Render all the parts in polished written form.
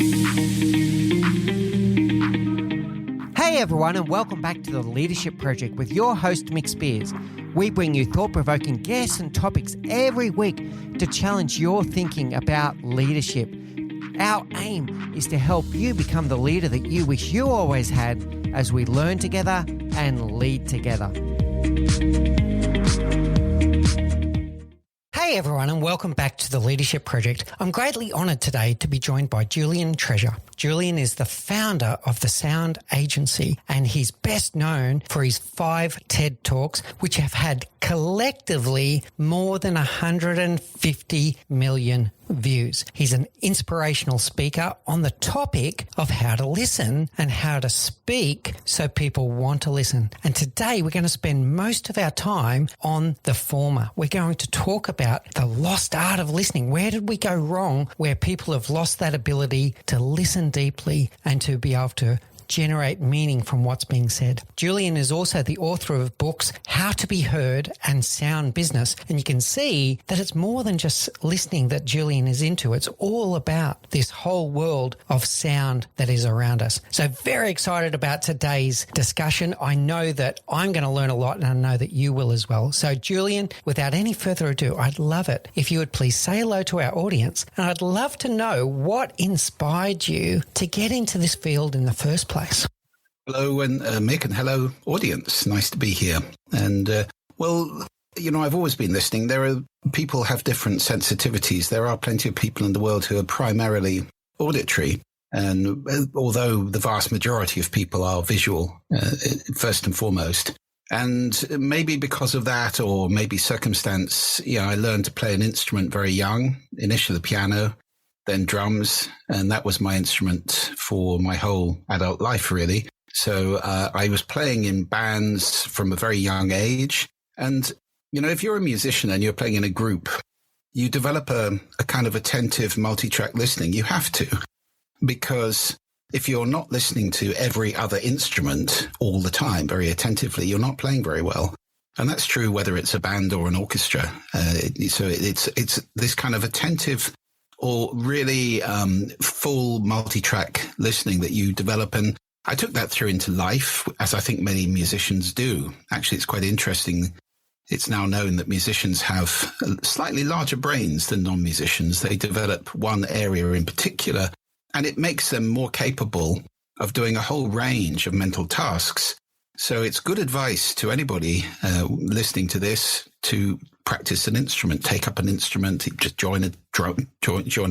Hey everyone, and welcome back to the Leadership Project with your host Mick Spears. We bring you thought-provoking guests and topics every week to challenge your thinking about leadership. Our aim is to help you become the leader that you wish you always had as we learn together and lead together. Hey everyone, and welcome back to the Leadership Project. I'm greatly honoured today to be joined by Julian Treasure. Julian is the founder of the Sound Agency, and he's best known for his 5 TED Talks, which have had collectively more than 150 million views. He's an inspirational speaker on the topic of how to listen and how to speak so people want to listen. And today we're going to spend most of our time on the former. We're going to talk about the lost art of listening. Where did we go wrong where people have lost that ability to listen deeply and to be able to generate meaning from what's being said. Julian is also the author of books How to Be Heard and Sound Business. And you can see that it's more than just listening that Julian is into. It's all about this whole world of sound that is around us. So very excited about today's discussion. I know that I'm going to learn a lot, and I know that you will as well. So Julian, without any further ado, I'd love it if you would please say hello to our audience. And I'd love to know what inspired you to get into this field in the first place. Hello, and Mick, and hello, audience. Nice to be here. And, I've always been listening. People have different sensitivities. There are plenty of people in the world who are primarily auditory. And although the vast majority of people are visual, first and foremost. And maybe because of that, or maybe circumstance, I learned to play an instrument very young, initially the piano, then drums, and that was my instrument for my whole adult life, really. So I was playing in bands from a very young age. And, if you're a musician and you're playing in a group, you develop a kind of attentive multi-track listening. You have to, because if you're not listening to every other instrument all the time very attentively, you're not playing very well. And that's true whether it's a band or an orchestra. So it's this kind of attentive or really full multi-track listening that you develop. And I took that through into life, as I think many musicians do. Actually, it's quite interesting. It's now known that musicians have slightly larger brains than non-musicians. They develop one area in particular, and it makes them more capable of doing a whole range of mental tasks. So it's good advice to anybody listening to this to practice an instrument, take up an instrument, just join a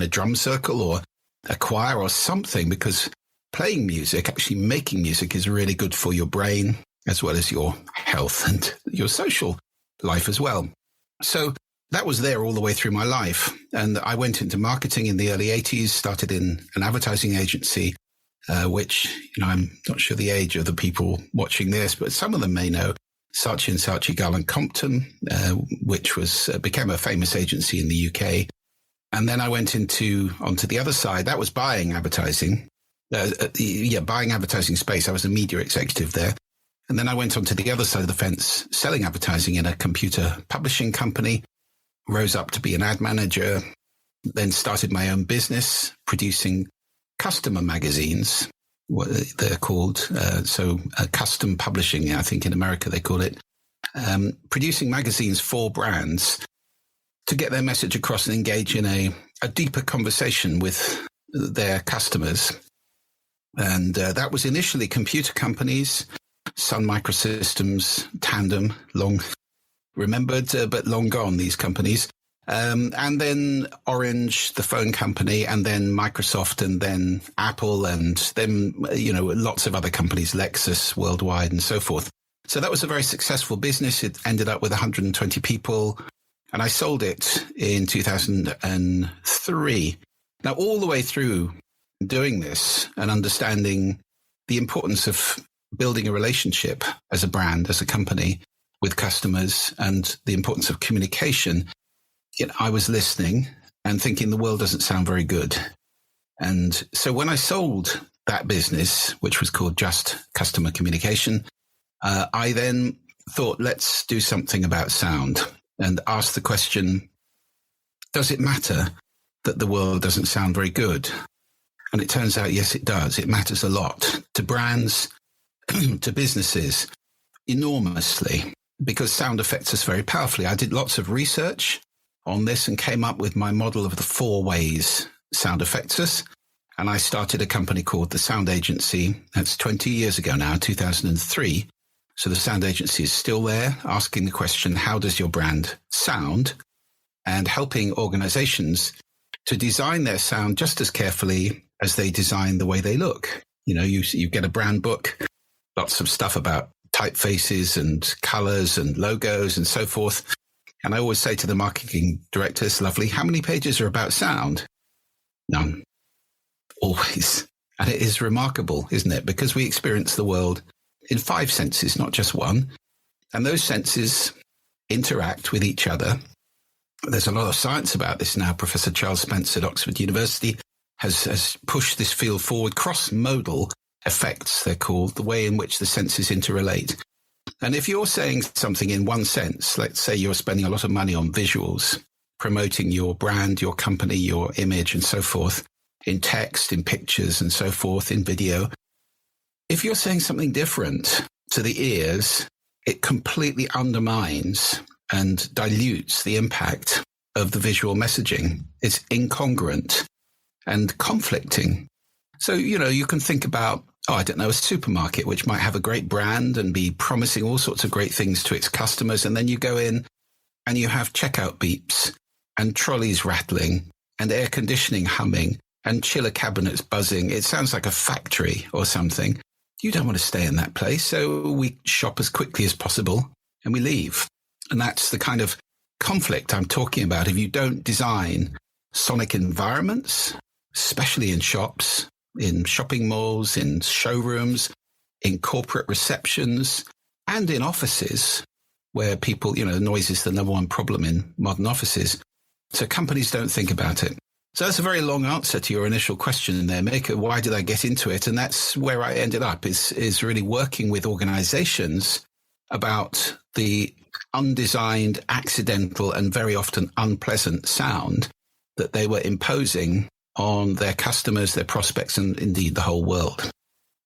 drum circle or a choir or something, because playing music, actually making music, is really good for your brain as well as your health and your social life as well. So that was there all the way through my life. And I went into marketing in the early 80s, started in an advertising agency, which, I'm not sure the age of the people watching this, but some of them may know Saatchi & Saatchi Garland Compton, which became a famous agency in the UK. And then I went onto the other side. That was buying advertising. Buying advertising space. I was a media executive there. And then I went on to the other side of the fence, selling advertising in a computer publishing company, rose up to be an ad manager, then started my own business, producing customer magazines, what they're called. Custom publishing, I think in America they call it, producing magazines for brands to get their message across and engage in a deeper conversation with their customers. And that was initially computer companies, Sun Microsystems, Tandem, long remembered, but long gone, these companies. And then Orange, the phone company, and then Microsoft, and then Apple, and then, lots of other companies, Lexus worldwide and so forth. So that was a very successful business. It ended up with 120 people, and I sold it in 2003. Now, all the way through doing this and understanding the importance of building a relationship as a brand, as a company with customers, and the importance of communication, I was listening and thinking the world doesn't sound very good. And so when I sold that business, which was called Just Customer Communication, I then thought, let's do something about sound, and asked the question, does it matter that the world doesn't sound very good? And it turns out, yes, it does. It matters a lot to brands, to businesses, enormously, because sound affects us very powerfully. I did lots of research on this and came up with my model of the 4 ways sound affects us. And I started a company called the Sound Agency. That's 20 years ago now, 2003. So the Sound Agency is still there, asking the question, how does your brand sound? And helping organizations to design their sound just as carefully as they design the way they look. You know, you get a brand book, lots of stuff about typefaces and colors and logos and so forth. And I always say to the marketing directors, lovely, how many pages are about sound? None. Always. And it is remarkable, isn't it? Because we experience the world in 5 senses, not just one. And those senses interact with each other. There's a lot of science about this now. Professor Charles Spence at Oxford University has pushed this field forward. Cross-modal effects, they're called, the way in which the senses interrelate. And if you're saying something in one sense, let's say you're spending a lot of money on visuals, promoting your brand, your company, your image, and so forth, in text, in pictures, and so forth, in video. If you're saying something different to the ears, it completely undermines and dilutes the impact of the visual messaging. It's incongruent and conflicting. So, you can think about, a supermarket, which might have a great brand and be promising all sorts of great things to its customers. And then you go in and you have checkout beeps and trolleys rattling and air conditioning humming and chiller cabinets buzzing. It sounds like a factory or something. You don't want to stay in that place. So we shop as quickly as possible and we leave. And that's the kind of conflict I'm talking about. If you don't design sonic environments, especially in shops, in shopping malls, in showrooms, in corporate receptions, and in offices where people, noise is the number one problem in modern offices. So companies don't think about it. So that's a very long answer to your initial question there, Mick. Why did I get into it? And that's where I ended up, is really working with organizations about the undesigned, accidental, and very often unpleasant sound that they were imposing on their customers, their prospects, and indeed the whole world.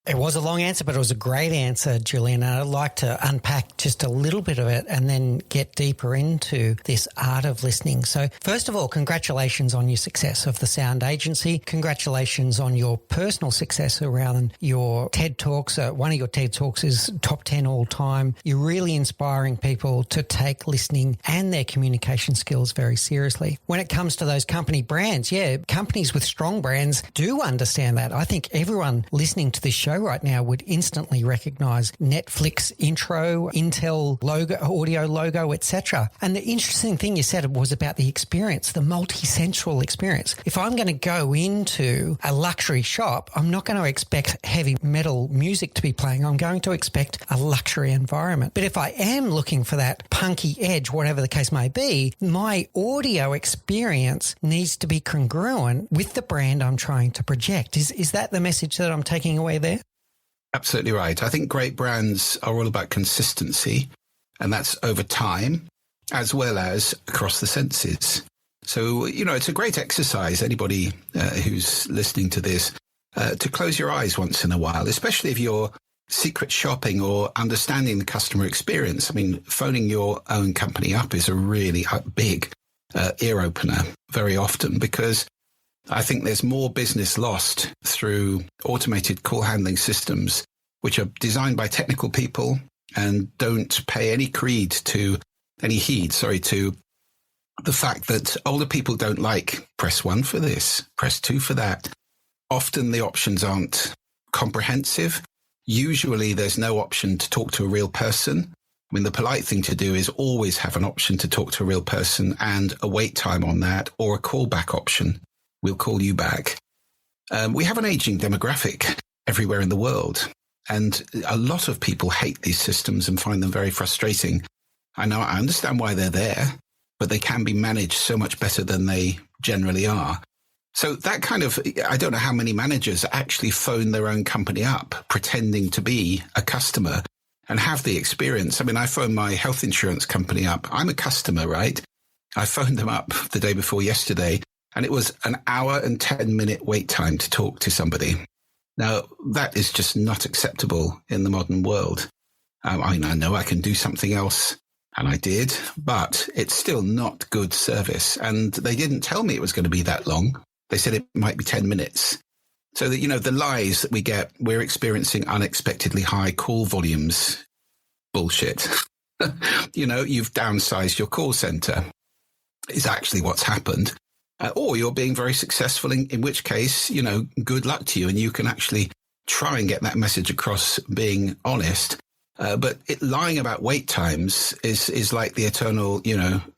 It was a long answer, but it was a great answer, Julian. And I'd like to unpack just a little bit of it and then get deeper into this art of listening. So first of all, congratulations on your success of the Sound Agency. Congratulations on your personal success around your TED Talks. One of your TED Talks is top 10 all time. You're really inspiring people to take listening and their communication skills very seriously. When it comes to those company brands, companies with strong brands do understand that. I think everyone listening to this show right now would instantly recognize Netflix intro, Intel logo, audio logo, etc. And the interesting thing you said was about the experience, the multi-sensorial experience. If I'm going to go into a luxury shop, I'm not going to expect heavy metal music to be playing. I'm going to expect a luxury environment. But if I am looking for that punky edge, whatever the case may be, my audio experience needs to be congruent with the brand I'm trying to project. Is that the message that I'm taking away there? Absolutely right. I think great brands are all about consistency, and that's over time as well as across the senses. So, it's a great exercise, anybody who's listening to this, to close your eyes once in a while, especially if you're secret shopping or understanding the customer experience. I mean, phoning your own company up is a really big ear opener very often, because I think there's more business lost through automated call handling systems, which are designed by technical people and don't pay any heed to the fact that older people don't like press 1 for this, press 2 for that. Often the options aren't comprehensive. Usually there's no option to talk to a real person. I mean, the polite thing to do is always have an option to talk to a real person and a wait time on that, or a callback option. We'll call you back. We have an aging demographic everywhere in the world, and a lot of people hate these systems and find them very frustrating. I understand why they're there, but they can be managed so much better than they generally are. So that kind of, I don't know how many managers actually phone their own company up pretending to be a customer and have the experience. I mean, I phoned my health insurance company up. I'm a customer, right? I phoned them up the day before yesterday, and it was an hour and 10-minute wait time to talk to somebody. Now, that is just not acceptable in the modern world. I know I can do something else, and I did, but it's still not good service. And they didn't tell me it was going to be that long. They said it might be 10 minutes. So that, the lies that we get, we're experiencing unexpectedly high call volumes. Bullshit. You've downsized your call center is actually what's happened. Or you're being very successful, in which case, good luck to you. And you can actually try and get that message across being honest. But lying about wait times is like the eternal,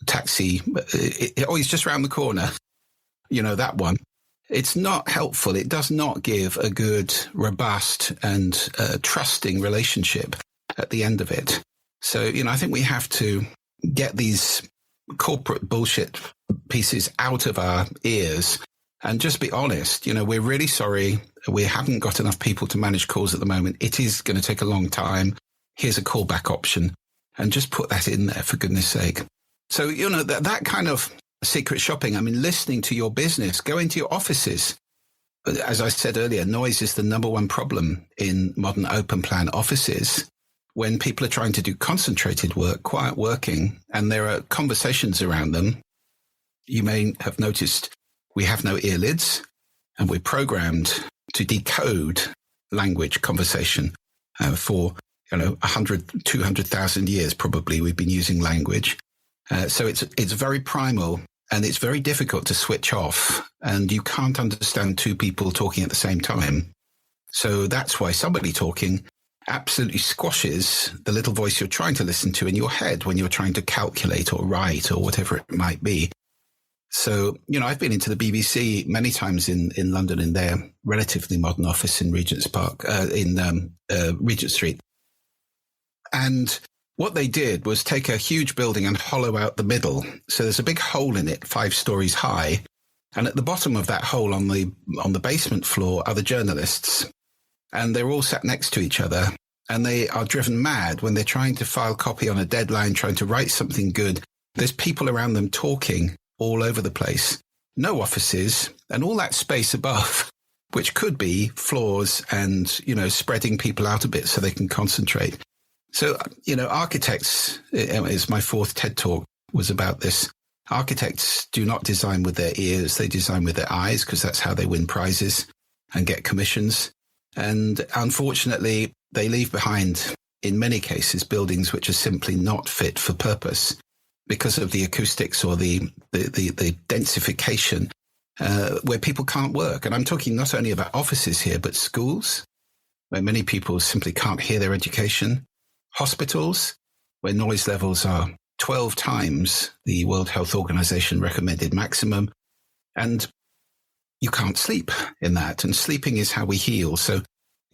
taxi. It's just round the corner. That one. It's not helpful. It does not give a good, robust and trusting relationship at the end of it. So, I think we have to get these corporate bullshit pieces out of our ears and just be honest. We're really sorry. We haven't got enough people to manage calls at the moment. It is going to take a long time. Here's a callback option, and just put that in there for goodness sake. So, that kind of secret shopping, listening to your business, go into your offices. As I said earlier, noise is the number one problem in modern open plan offices. When people are trying to do concentrated work, quiet working, and there are conversations around them, you may have noticed we have no earlids, and we're programmed to decode language conversation for 100, 200,000 years probably we've been using language. So it's very primal, and it's very difficult to switch off, and you can't understand two people talking at the same time. So that's why somebody talking absolutely squashes the little voice you're trying to listen to in your head when you're trying to calculate or write or whatever it might be. So, I've been into the BBC many times in London in their relatively modern office in Regent's Park, Regent Street. And what they did was take a huge building and hollow out the middle. So there's a big hole in it, 5 stories high. And at the bottom of that hole on the basement floor are the journalists. And they're all sat next to each other. And they are driven mad when they're trying to file copy on a deadline, trying to write something good. There's people around them talking all over the place. No offices, and all that space above, which could be floors and, spreading people out a bit so they can concentrate. So, architects, is my 4th TED Talk was about this. Architects do not design with their ears. They design with their eyes, because that's how they win prizes and get commissions. And unfortunately, they leave behind, in many cases, buildings which are simply not fit for purpose because of the acoustics or the densification, where people can't work. And I'm talking not only about offices here, but schools, where many people simply can't hear their education. Hospitals, where noise levels are 12 times the World Health Organization recommended maximum. And you can't sleep in that. And sleeping is how we heal. So,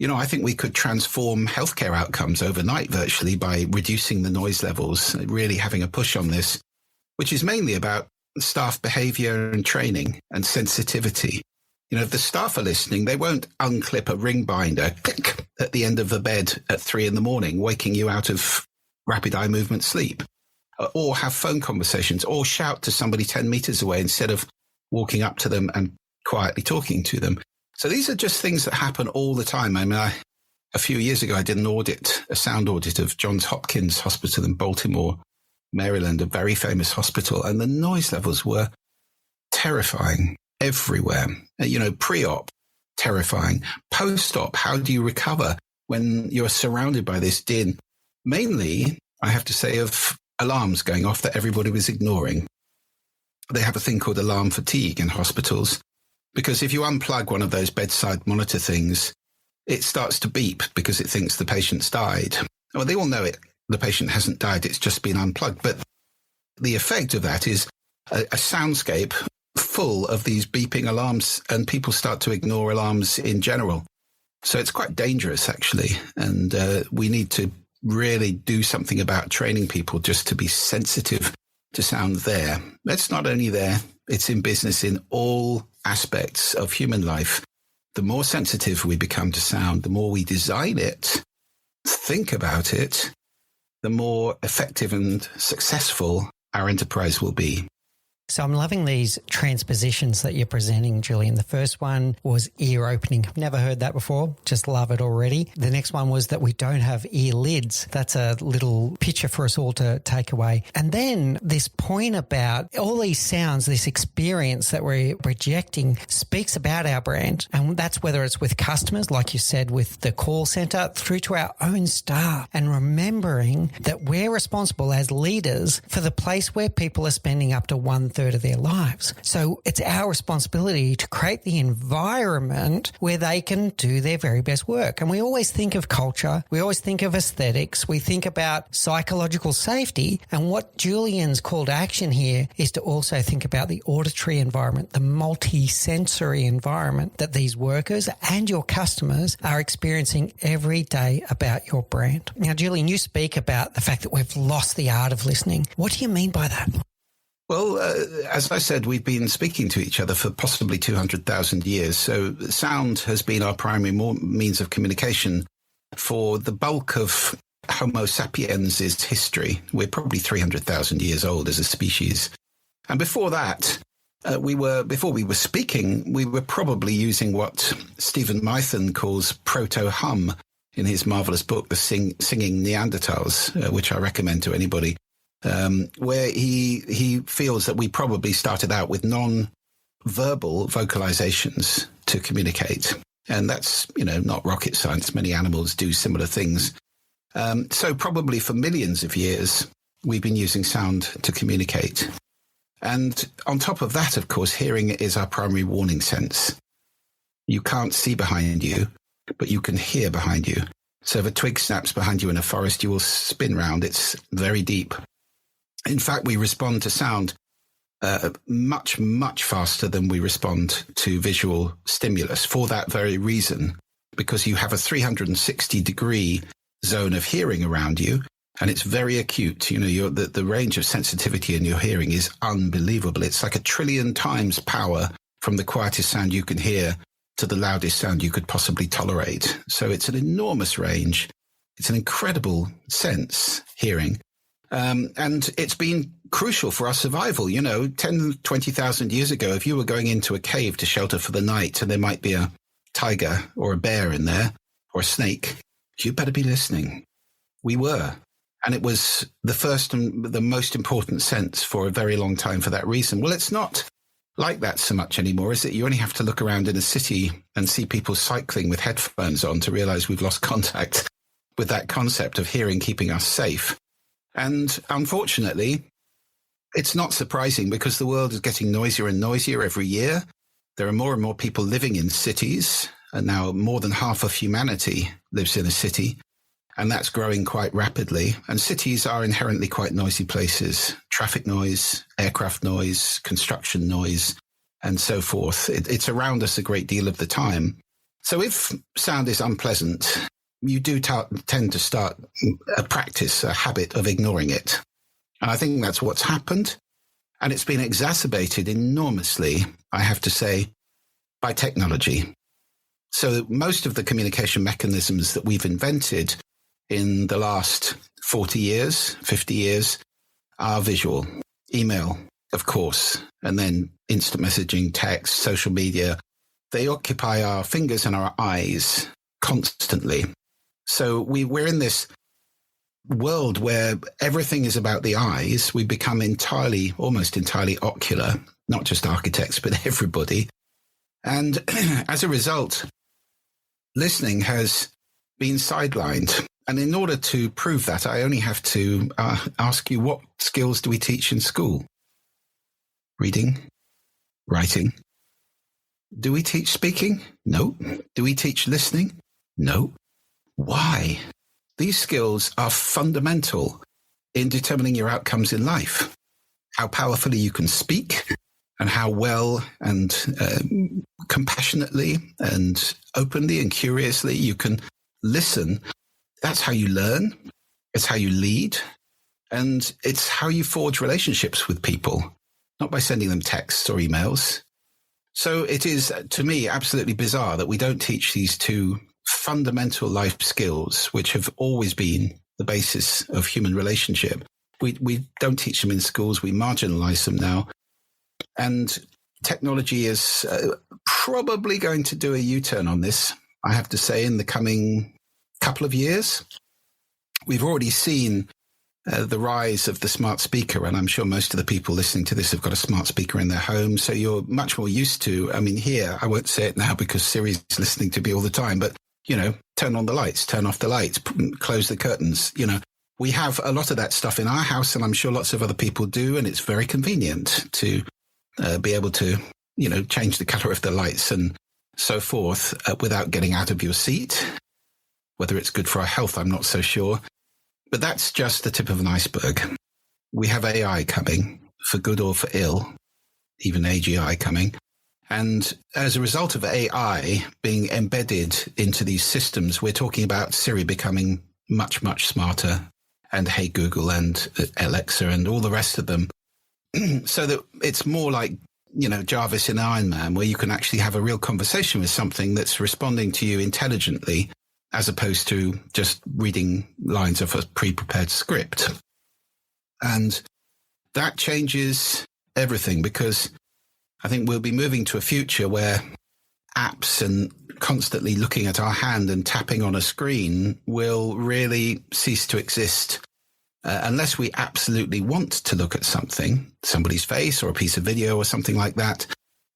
I think we could transform healthcare outcomes overnight virtually by reducing the noise levels, really having a push on this, which is mainly about staff behavior and training and sensitivity. If the staff are listening, they won't unclip a ring binder click, at the end of the bed at 3 a.m, waking you out of rapid eye movement sleep, or have phone conversations, or shout to somebody 10 meters away instead of walking up to them and quietly talking to them. So these are just things that happen all the time. A few years ago, I did a sound audit of Johns Hopkins Hospital in Baltimore, Maryland, a very famous hospital, and the noise levels were terrifying everywhere. Pre-op, terrifying. Post-op, how do you recover when you're surrounded by this din? Mainly, I have to say, of alarms going off that everybody was ignoring. They have a thing called alarm fatigue in hospitals, because if you unplug one of those bedside monitor things, it starts to beep because it thinks the patient's died. Well, they all know it. The patient hasn't died. It's just been unplugged. But the effect of that is a soundscape full of these beeping alarms, and people start to ignore alarms in general. So it's quite dangerous, actually. And we need to really do something about training people just to be sensitive to sound there. It's not only there, it's in business in all aspects of human life. The more sensitive we become to sound, the more we design it, think about it, the more effective and successful our enterprise will be. So I'm loving these transpositions that you're presenting, Julian. The first one was ear opening. I've never heard that before. Just love it already. The next one was that we don't have ear lids. That's a little picture for us all to take away. And then this point about all these sounds, this experience that we're projecting speaks about our brand. And that's whether it's with customers, like you said, with the call center, through to our own staff. And remembering that we're responsible as leaders for the place where people are spending up to 1/3 of their lives. So it's our responsibility to create the environment where they can do their very best work. And we always think of culture. We always think of aesthetics. We think about psychological safety. And what Julian's call to action here is to also think about the auditory environment, the multi-sensory environment that these workers and your customers are experiencing every day about your brand. Now, Julian, you speak about the fact that we've lost the art of listening. What do you mean by that? Well, as I said, we've been speaking to each other for possibly 200,000 years. So sound has been our primary means of communication for the bulk of Homo sapiens' history. We're probably 300,000 years old as a species. And before that, before we were speaking, we were probably using what Stephen Mython calls proto-hum in his marvelous book, The Singing Neanderthals, which I recommend to anybody. Where he feels that we probably started out with non-verbal vocalizations to communicate. And that's, not rocket science. Many animals do similar things. So probably for millions of years, we've been using sound to communicate. And on top of that, of course, hearing is our primary warning sense. You can't see behind you, but you can hear behind you. So if a twig snaps behind you in a forest, you will spin round. It's very deep. In fact, we respond to sound much, much faster than we respond to visual stimulus for that very reason, because you have a 360-degree zone of hearing around you, and it's very acute. The range of sensitivity in your hearing is unbelievable. It's like 1 trillion times power from the quietest sound you can hear to the loudest sound you could possibly tolerate. So it's an enormous range. It's an incredible sense, hearing. And it's been crucial for our survival. 10, 20,000 years ago, if you were going into a cave to shelter for the night and there might be a tiger or a bear in there or a snake, you better be listening. We were. And it was the first and the most important sense for a very long time for that reason. Well, it's not like that so much anymore, is it? You only have to look around in a city and see people cycling with headphones on to realize we've lost contact with that concept of hearing keeping us safe. And unfortunately, it's not surprising because the world is getting noisier and noisier every year. There are more and more people living in cities, and now more than half of humanity lives in a city, and that's growing quite rapidly. And cities are inherently quite noisy places. Traffic noise, aircraft noise, construction noise, and so forth. It's around us a great deal of the time. So if sound is unpleasant, you do tend to start a practice, a habit of ignoring it. And I think that's what's happened. And it's been exacerbated enormously, I have to say, by technology. So most of the communication mechanisms that we've invented in the last 40 years, 50 years, are visual. Email, of course, and then instant messaging, text, social media. They occupy our fingers and our eyes constantly. So we're in this world where everything is about the eyes. We become almost entirely ocular, not just architects, but everybody. And as a result, listening has been sidelined. And in order to prove that, I only have to ask you, what skills do we teach in school? Reading? Writing? Do we teach speaking? No. Do we teach listening? No. Why? These skills are fundamental in determining your outcomes in life. How powerfully you can speak and how well and compassionately and openly and curiously you can listen. That's how you learn. It's how you lead. And it's how you forge relationships with people, not by sending them texts or emails. So it is, to me, absolutely bizarre that we don't teach these two fundamental life skills, which have always been the basis of human relationship. We don't teach them in schools. We marginalize them now. And technology is probably going to do a U-turn on this, I have to say, in the coming couple of years. We've already seen the rise of the smart speaker, and I'm sure most of the people listening to this have got a smart speaker in their home. So you're much more used to, I mean, here, I won't say it now because Siri's listening to me all the time, but, turn on the lights, turn off the lights, close the curtains. We have a lot of that stuff in our house, and I'm sure lots of other people do, and it's very convenient to be able to, change the color of the lights and so forth without getting out of your seat. Whether it's good for our health, I'm not so sure. But that's just the tip of an iceberg. We have AI coming, for good or for ill, even AGI coming. And as a result of AI being embedded into these systems, we're talking about Siri becoming much, much smarter, and Hey Google and Alexa and all the rest of them. So that it's more like, Jarvis in Iron Man, where you can actually have a real conversation with something that's responding to you intelligently, as opposed to just reading lines of a pre-prepared script. And that changes everything, because I think we'll be moving to a future where apps and constantly looking at our hand and tapping on a screen will really cease to exist. Unless we absolutely want to look at somebody's face or a piece of video or something like that,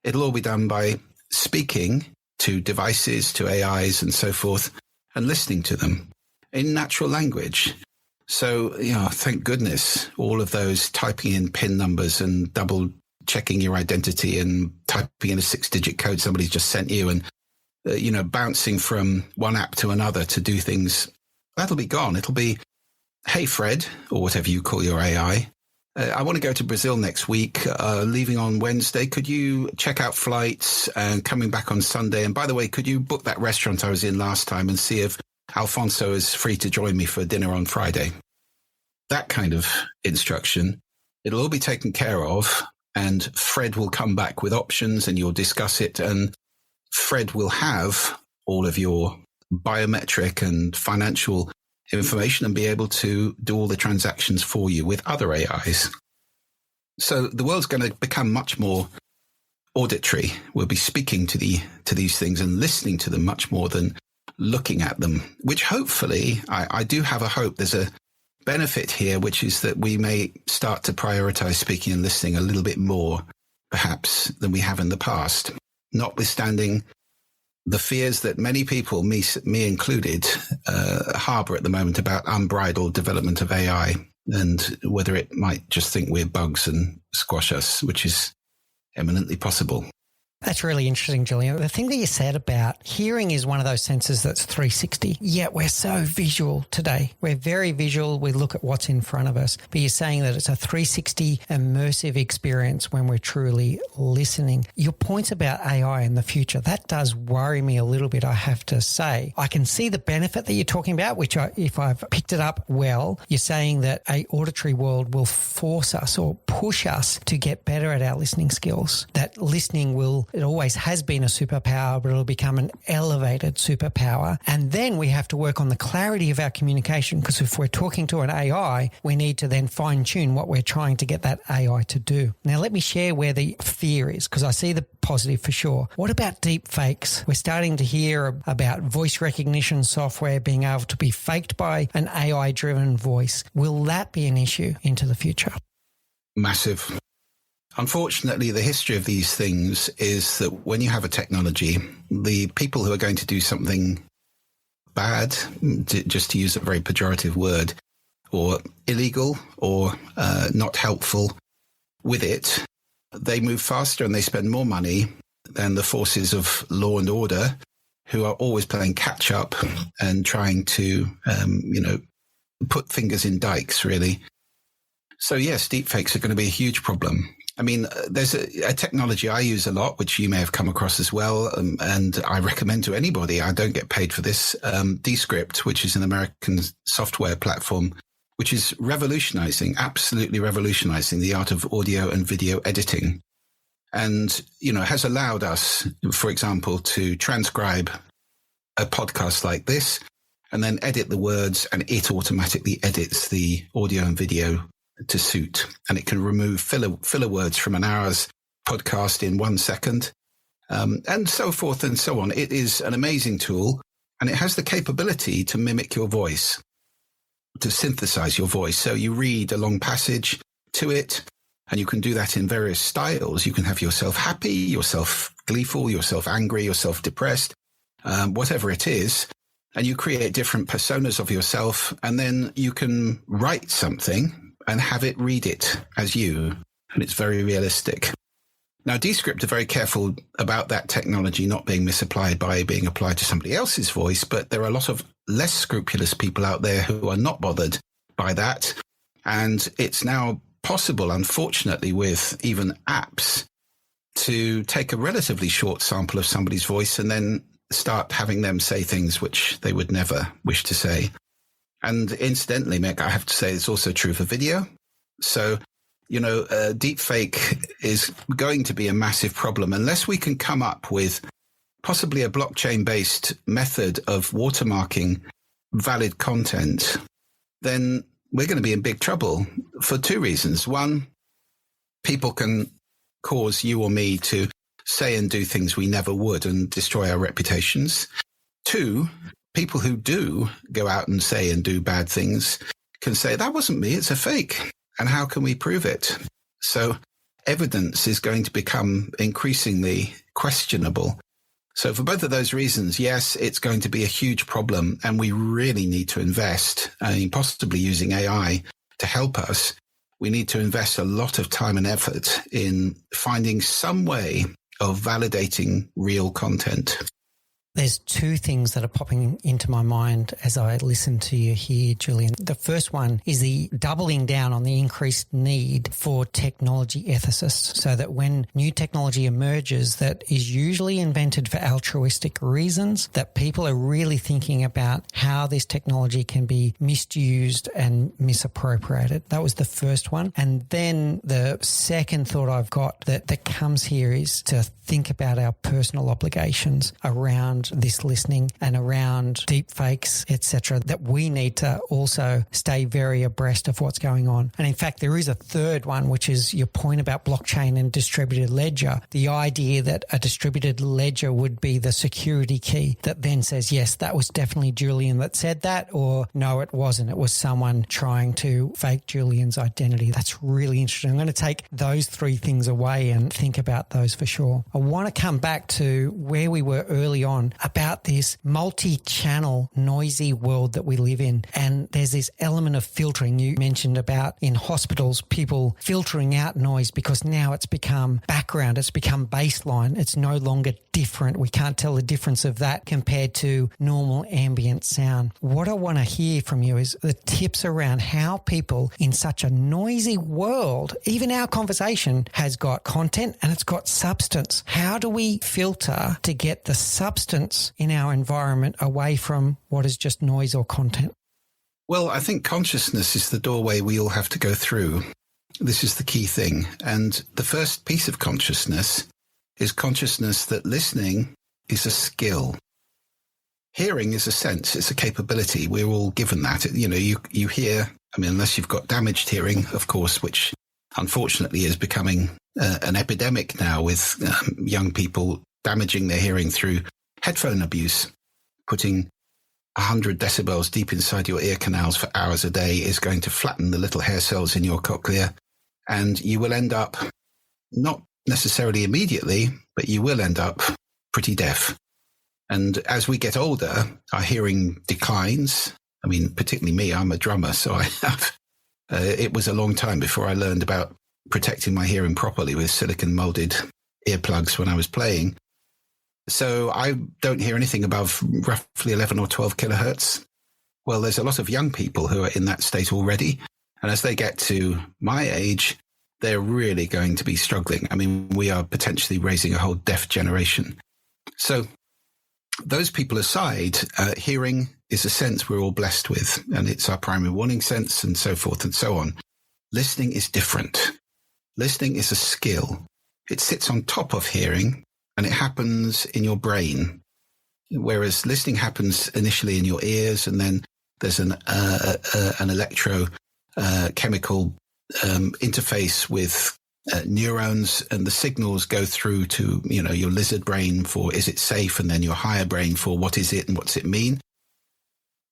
it'll all be done by speaking to devices, to AIs and so forth, and listening to them in natural language. So, thank goodness, all of those typing in PIN numbers and double checking your identity and typing in a 6-digit code somebody's just sent you and, bouncing from one app to another to do things, that'll be gone. It'll be, hey, Fred, or whatever you call your AI. I want to go to Brazil next week, leaving on Wednesday. Could you check out flights and coming back on Sunday? And by the way, could you book that restaurant I was in last time and see if Alfonso is free to join me for dinner on Friday? That kind of instruction. It'll all be taken care of, and Fred will come back with options and you'll discuss it, and Fred will have all of your biometric and financial information and be able to do all the transactions for you with other AIs. So the world's going to become much more auditory. We'll be speaking to these things and listening to them much more than looking at them, which hopefully, I do have a hope there's a benefit here, which is that we may start to prioritize speaking and listening a little bit more, perhaps, than we have in the past, notwithstanding the fears that many people, me included, harbor at the moment about unbridled development of AI and whether it might just think we're bugs and squash us, which is eminently possible. That's really interesting, Julian. The thing that you said about hearing is one of those senses that's 360, yet we're so visual today. We're very visual. We look at what's in front of us. But you're saying that it's a 360 immersive experience when we're truly listening. Your points about AI in the future, that does worry me a little bit, I have to say. I can see the benefit that you're talking about, which if I've picked it up well, you're saying that a auditory world will force us or push us to get better at our listening skills. That listening it always has been a superpower, but it'll become an elevated superpower. And then we have to work on the clarity of our communication, because if we're talking to an AI, we need to then fine tune what we're trying to get that AI to do. Now, let me share where the fear is, because I see the positive for sure. What about deep fakes? We're starting to hear about voice recognition software being able to be faked by an AI-driven voice. Will that be an issue into the future? Massive. Unfortunately, the history of these things is that when you have a technology, the people who are going to do something bad, just to use a very pejorative word, or illegal or not helpful with it, they move faster and they spend more money than the forces of law and order, who are always playing catch up and trying to, put fingers in dikes, really. So yes, deepfakes are going to be a huge problem. I mean, there's a technology I use a lot, which you may have come across as well, and I recommend to anybody. I don't get paid for this. Descript, which is an American software platform, which is absolutely revolutionizing the art of audio and video editing. And, has allowed us, for example, to transcribe a podcast like this and then edit the words, and it automatically edits the audio and video to suit, and it can remove filler words from an hour's podcast in 1 second, and so forth and so on. It is an amazing tool, and it has the capability to mimic your voice, to synthesize your voice. So you read a long passage to it, and you can do that in various styles. You can have yourself happy, yourself gleeful, yourself angry, yourself depressed, whatever it is. And you create different personas of yourself, and then you can write something and have it read it as you. And it's very realistic. Now, Descript are very careful about that technology not being misapplied by being applied to somebody else's voice, but there are a lot of less scrupulous people out there who are not bothered by that. And it's now possible, unfortunately, with even apps, to take a relatively short sample of somebody's voice and then start having them say things which they would never wish to say. And incidentally, Mick, I have to say it's also true for video. So, deepfake is going to be a massive problem unless we can come up with possibly a blockchain-based method of watermarking valid content. Then we're going to be in big trouble for two reasons. One, people can cause you or me to say and do things we never would and destroy our reputations. Two, people who do go out and say and do bad things can say, that wasn't me, it's a fake. And how can we prove it? So evidence is going to become increasingly questionable. So for both of those reasons, yes, it's going to be a huge problem, and we really need to invest, possibly using AI to help us. We need to invest a lot of time and effort in finding some way of validating real content. There's two things that are popping into my mind as I listen to you here, Julian. The first one is the doubling down on the increased need for technology ethicists, so that when new technology emerges that is usually invented for altruistic reasons, that people are really thinking about how this technology can be misused and misappropriated. That was the first one. And then the second thought I've got that comes here is to think about our personal obligations around this listening and around deep fakes, etc., that we need to also stay very abreast of what's going on. And in fact, there is a third one, which is your point about blockchain and distributed ledger. The idea that a distributed ledger would be the security key that then says, yes, that was definitely Julian that said that, or no, it wasn't. It was someone trying to fake Julian's identity. That's really interesting. I'm going to take those three things away and think about those for sure. I want to come back to where we were early on about this multi-channel noisy world that we live in. And there's this element of filtering. You mentioned about in hospitals, people filtering out noise because now it's become background, it's become baseline. It's no longer different. We can't tell the difference of that compared to normal ambient sound. What I want to hear from you is the tips around how people in such a noisy world, even our conversation has got content and it's got substance. How do we filter to get the substance in our environment away from what is just noise or content? Well, I think consciousness is the doorway we all have to go through. This is the key thing. And the first piece of consciousness is consciousness that listening is a skill. Hearing is a sense, it's a capability. We're all given that. You hear, unless you've got damaged hearing, of course, which unfortunately is becoming an epidemic now with young people damaging their hearing through headphone abuse. Putting 100 decibels deep inside your ear canals for hours a day is going to flatten the little hair cells in your cochlea, and you will end up, not necessarily immediately, but you will end up pretty deaf. And as we get older, our hearing declines. Particularly me, I'm a drummer, so I have. It was a long time before I learned about protecting my hearing properly with silicone molded earplugs when I was playing. So I don't hear anything above roughly 11 or 12 kilohertz. Well, there's a lot of young people who are in that state already. And as they get to my age, they're really going to be struggling. We are potentially raising a whole deaf generation. So those people aside, hearing is a sense we're all blessed with, and it's our primary warning sense and so forth and so on. Listening is different. Listening is a skill. It sits on top of hearing, and it happens in your brain, whereas listening happens initially in your ears, and then there's an electrochemical interface with neurons, and the signals go through to, your lizard brain for is it safe, and then your higher brain for what is it and what's it mean.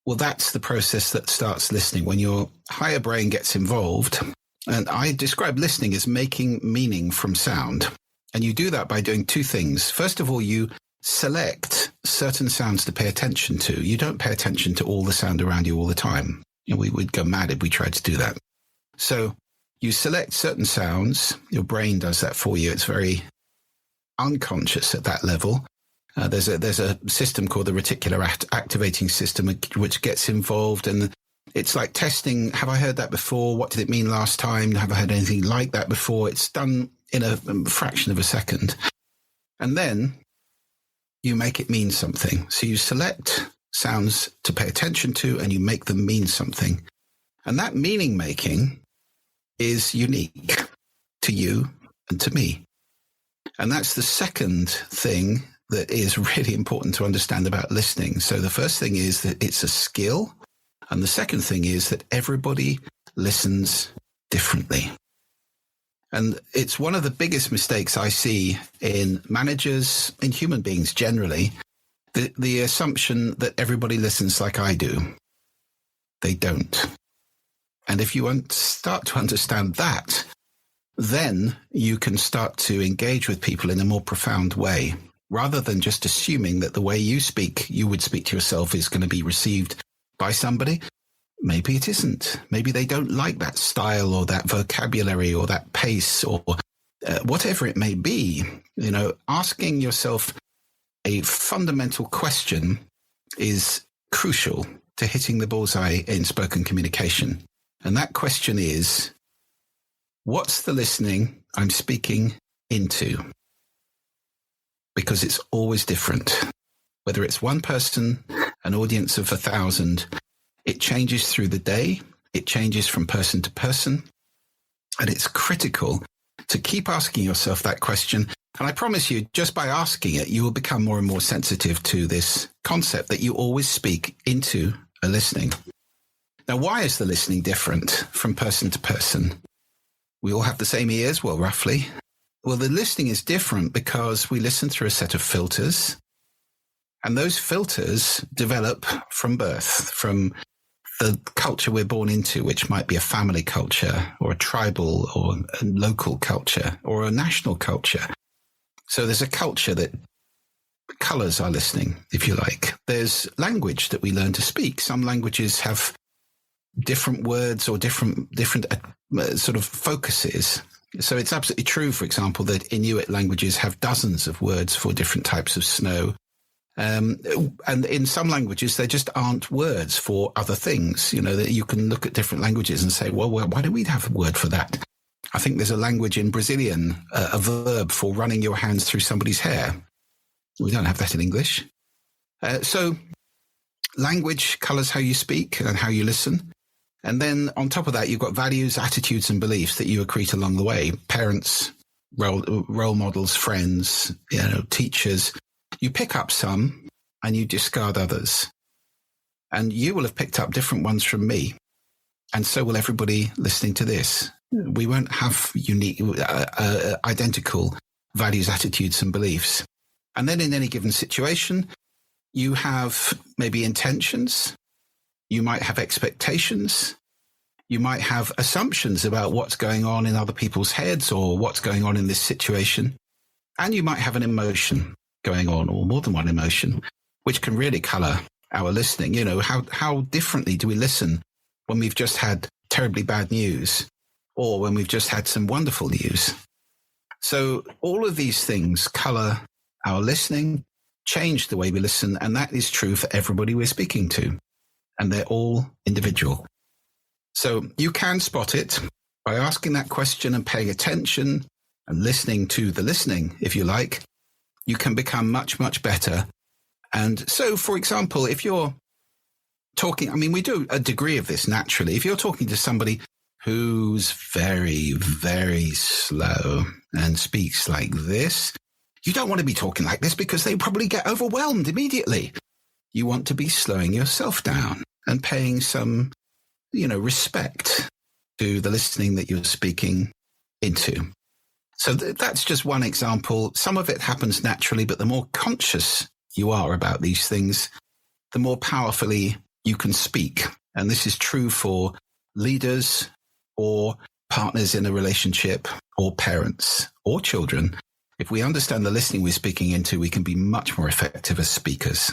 Well, that's the process that starts listening when your higher brain gets involved. And I describe listening as making meaning from sound. And you do that by doing two things. First of all, you select certain sounds to pay attention to. You don't pay attention to all the sound around you all the time. We would go mad if we tried to do that. So you select certain sounds. Your brain does that for you. It's very unconscious at that level. There's a system called the reticular activating system, which gets involved, and it's like testing. Have I heard that before? What did it mean last time? Have I heard anything like that before? It's done in a fraction of a second. And then you make it mean something. So you select sounds to pay attention to, and you make them mean something. And that meaning making is unique to you and to me. And that's the second thing that is really important to understand about listening. So the first thing is that it's a skill. And the second thing is that everybody listens differently. And it's one of the biggest mistakes I see in managers, in human beings generally, the assumption that everybody listens like I do. They don't. And if you start to understand that, then you can start to engage with people in a more profound way, rather than just assuming that the way you would speak to yourself is going to be received by somebody. Maybe it isn't. Maybe they don't like that style or that vocabulary or that pace or whatever it may be. Asking yourself a fundamental question is crucial to hitting the bullseye in spoken communication. And that question is, what's the listening I'm speaking into? Because it's always different. Whether it's one person, an audience of 1,000, it changes through the day. It changes from person to person. And it's critical to keep asking yourself that question. And I promise you, just by asking it, you will become more and more sensitive to this concept that you always speak into a listening. Now, why is the listening different from person to person? We all have the same ears, well, roughly. Well, the listening is different because we listen through a set of filters. And those filters develop from birth, from the culture we're born into, which might be a family culture or a tribal or a local culture or a national culture. So there's a culture that colors our listening, if you like. There's language that we learn to speak. Some languages have different words or different sort of focuses. So it's absolutely true, for example, that Inuit languages have dozens of words for different types of snow. And in some languages, there just aren't words for other things. That you can look at different languages and say, well, why do we have a word for that? I think there's a language in Brazilian, a verb for running your hands through somebody's hair. We don't have that in English. So language colors how you speak and how you listen. And then on top of that, you've got values, attitudes, and beliefs that you accrete along the way. Parents, role models, friends, teachers. You pick up some and you discard others. And you will have picked up different ones from me. And so will everybody listening to this. We won't have unique, identical values, attitudes, and beliefs. And then in any given situation, you have maybe intentions. You might have expectations. You might have assumptions about what's going on in other people's heads or what's going on in this situation. And you might have an emotion going on, or more than one emotion, which can really color our listening. How differently do we listen when we've just had terribly bad news or when we've just had some wonderful news? So all of these things color our listening, change the way we listen. And that is true for everybody we're speaking to. And they're all individual. So you can spot it by asking that question and paying attention and listening to the listening, if you like. You can become much, much better. And so, for example, if you're talking, we do a degree of this naturally. If you're talking to somebody who's very, very slow and speaks like this, you don't want to be talking like this because they probably get overwhelmed immediately. You want to be slowing yourself down and paying some, respect to the listening that you're speaking into. So that's just one example. Some of it happens naturally, but the more conscious you are about these things, the more powerfully you can speak. And this is true for leaders or partners in a relationship or parents or children. If we understand the listening we're speaking into, we can be much more effective as speakers.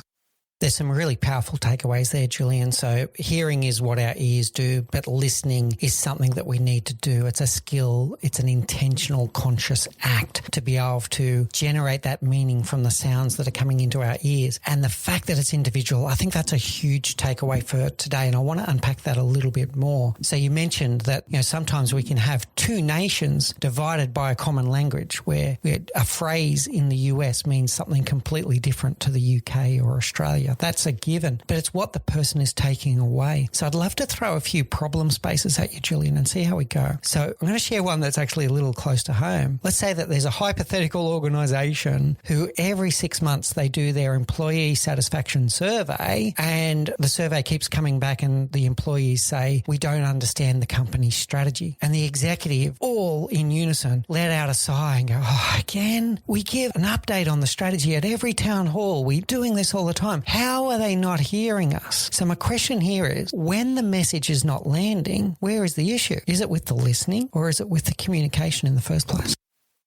There's some really powerful takeaways there, Julian. So hearing is what our ears do, but listening is something that we need to do. It's a skill. It's an intentional, conscious act to be able to generate that meaning from the sounds that are coming into our ears. And the fact that it's individual, I think that's a huge takeaway for today. And I want to unpack that a little bit more. So you mentioned that, sometimes we can have two nations divided by a common language where a phrase in the US means something completely different to the UK or Australia. That's a given, but it's what the person is taking away. So I'd love to throw a few problem spaces at you, Julian, and see how we go. So I'm going to share one that's actually a little close to home. Let's say that there's a hypothetical organization who every 6 months they do their employee satisfaction survey, and the survey keeps coming back and the employees say, we don't understand the company's strategy. And the executive, all in unison, let out a sigh and go, again, we give an update on the strategy at every town hall. We're doing this all the time. How are they not hearing us? So my question here is, when the message is not landing, where is the issue? Is it with the listening or is it with the communication in the first place?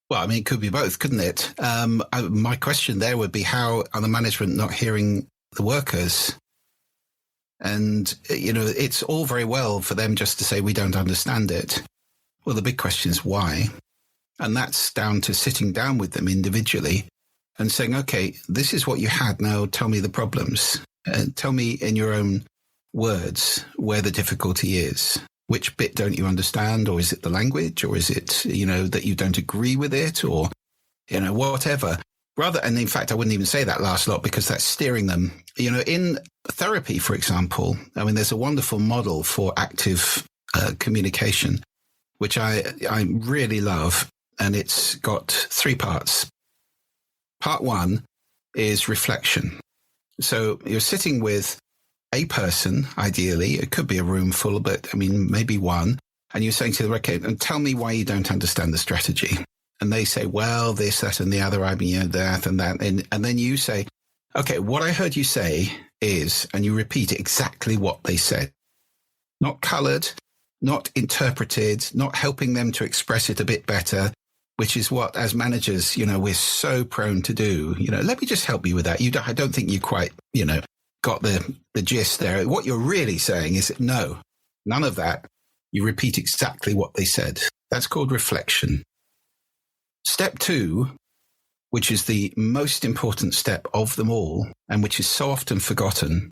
Well, I mean, it could be both, couldn't it? My question there would be, how are the management not hearing the workers? And, it's all very well for them just to say, we don't understand it. Well, the big question is why? And that's down to sitting down with them individually and saying, okay, this is what you had. Now tell me the problems. Tell me in your own words where the difficulty is. Which bit don't you understand? Or is it the language? Or is it, that you don't agree with it? Or, whatever. And in fact, I wouldn't even say that last lot because that's steering them. In therapy, for example, I mean, there's a wonderful model for active communication, which I really love. And it's got 3 parts. Part 1 is reflection. So you're sitting with a person, ideally. It could be a room full, but maybe one. And you're saying to them, okay, and tell me why you don't understand the strategy. And they say, well, this, that, and the other, that and that. And then you say, okay, what I heard you say is, and you repeat exactly what they said. Not colored, not interpreted, not helping them to express it a bit better, which is what, as managers, we're so prone to do. Let me just help you with that. I don't think you quite, got the gist there. What you're really saying is, no, none of that. You repeat exactly what they said. That's called reflection. Step 2, which is the most important step of them all, and which is so often forgotten,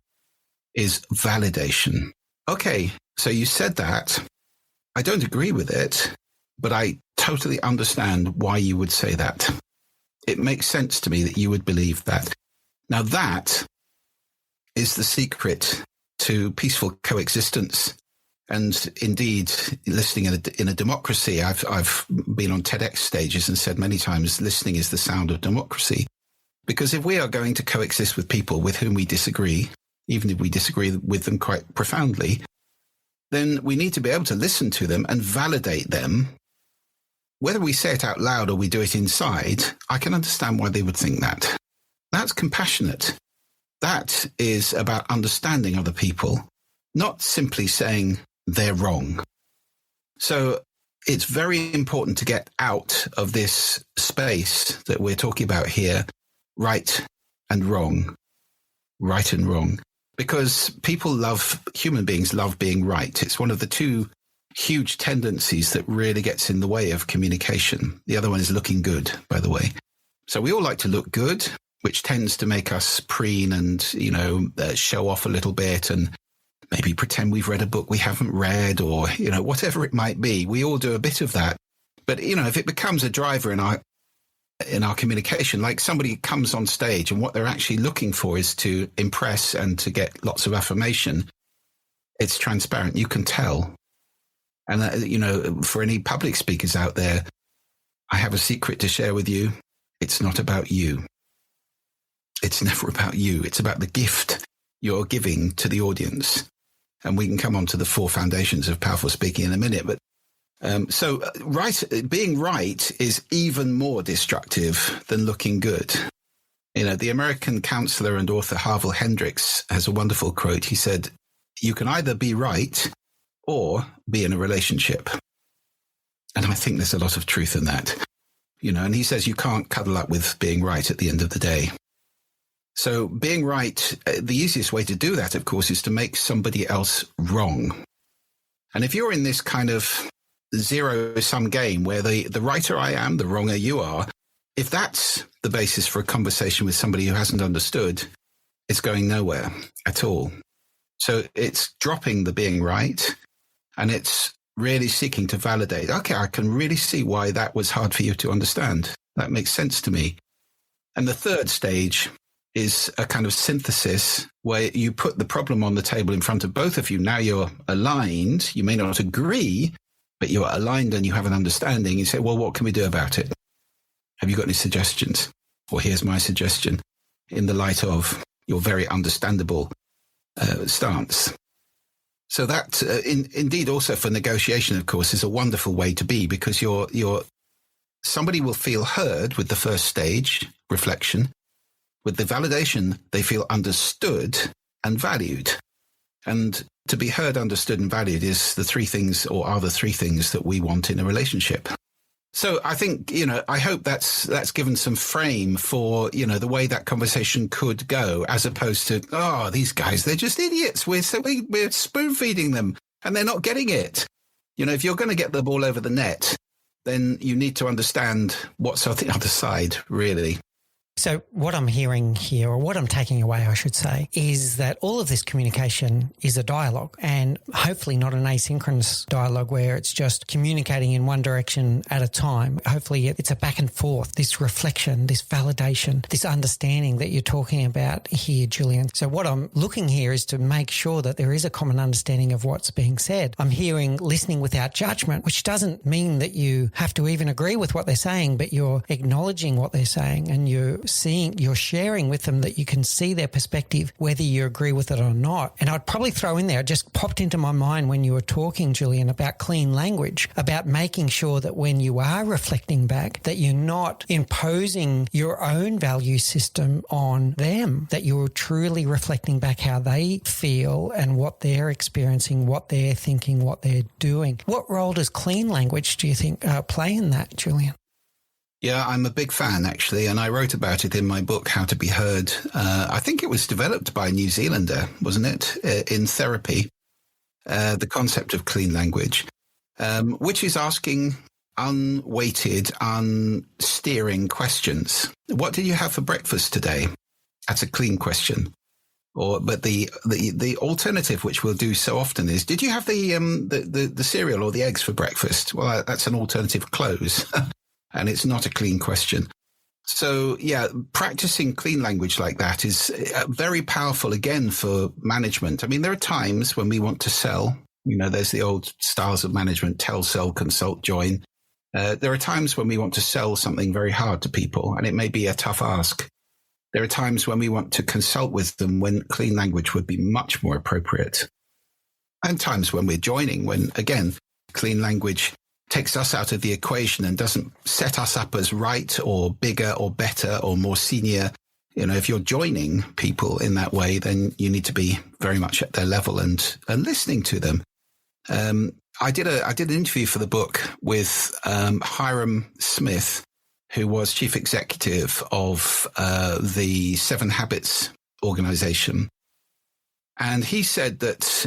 is validation. Okay, so you said that. I don't agree with it, but I totally understand why you would say that. It makes sense to me that you would believe that. Now that is the secret to peaceful coexistence. And indeed, listening in a democracy, I've been on TEDx stages and said many times, listening is the sound of democracy. Because if we are going to coexist with people with whom we disagree, even if we disagree with them quite profoundly, then we need to be able to listen to them and validate them. Whether we say it out loud or we do it inside, I can understand why they would think that. That's compassionate. That is about understanding other people, not simply saying they're wrong. So it's very important to get out of this space that we're talking about here, right and wrong, because human beings love being right. It's one of the 2 huge tendencies that really gets in the way of communication. The other one is looking good, by the way. So we all like to look good, which tends to make us preen and, show off a little bit and maybe pretend we've read a book we haven't read or, whatever it might be. We all do a bit of that. But, if it becomes a driver in our communication, like somebody comes on stage and what they're actually looking for is to impress and to get lots of affirmation, it's transparent. You can tell. And, for any public speakers out there, I have a secret to share with you. It's not about you. It's never about you. It's about the gift you're giving to the audience. And we can come on to the 4 foundations of powerful speaking in a minute. But Being right is even more destructive than looking good. You know, the American counselor and author Harville Hendricks has a wonderful quote. He said, "You can either be right or be in a relationship." And I think there's a lot of truth in that. You know, and he says you can't cuddle up with being right at the end of the day. So being right, the easiest way to do that, of course, is to make somebody else wrong. And if you're in this kind of zero-sum game where the righter I am, the wronger you are, if that's the basis for a conversation with somebody who hasn't understood, it's going nowhere at all. So it's dropping the being right, and it's really seeking to validate. Okay, I can really see why that was hard for you to understand. That makes sense to me. And the third stage is a kind of synthesis where you put the problem on the table in front of both of you. Now you're aligned. You may not agree, but you're aligned and you have an understanding. You say, well, what can we do about it? Have you got any suggestions? Or here's my suggestion in the light of your very understandable stance. So that, indeed, also for negotiation, of course, is a wonderful way to be, because somebody will feel heard with the first stage, reflection. With the validation, they feel understood and valued. And to be heard, understood, and valued is the three things, or are the three things that we want in a relationship. So I think, I hope that's given some frame for, the way that conversation could go, as opposed to, oh, these guys, they're just idiots. We're spoon feeding them and they're not getting it. If you're going to get the ball over the net, then you need to understand what's on the other side, really. So what I'm hearing here, or what I'm taking away, I should say, is that all of this communication is a dialogue, and hopefully not an asynchronous dialogue where it's just communicating in one direction at a time. Hopefully it's a back and forth, this reflection, this validation, this understanding that you're talking about here, Julian. So what I'm looking here is to make sure that there is a common understanding of what's being said. I'm hearing listening without judgment, which doesn't mean that you have to even agree with what they're saying, but you're acknowledging what they're saying, and you're sharing with them that you can see their perspective, whether you agree with it or not. And I'd probably throw in there, it just popped into my mind when you were talking, Julian, about clean language, about making sure that when you are reflecting back, that you're not imposing your own value system on them, that you're truly reflecting back how they feel and what they're experiencing, what they're thinking, what they're doing. What role does clean language, do you think, play in that, Julian? Yeah, I'm a big fan, actually, and I wrote about it in my book, How to Be Heard. I think it was developed by a New Zealander, wasn't it, in therapy, the concept of clean language, which is asking unweighted, unsteering questions. What did you have for breakfast today? That's a clean question. But the alternative, which we'll do so often, is, did you have the cereal or the eggs for breakfast? Well, that's an alternative close. And it's not a clean question. So, yeah, practicing clean language like that is very powerful, again, for management. I mean, there are times when we want to sell. There's the old styles of management: tell, sell, consult, join. There are times when we want to sell something very hard to people, and it may be a tough ask. There are times when we want to consult with them, when clean language would be much more appropriate. And times when we're joining, when, again, clean language takes us out of the equation and doesn't set us up as right or bigger or better or more senior. If you're joining people in that way, then you need to be very much at their level and listening to them. I did an interview for the book with Hiram Smith, who was chief executive of the 7 Habits organization. And he said that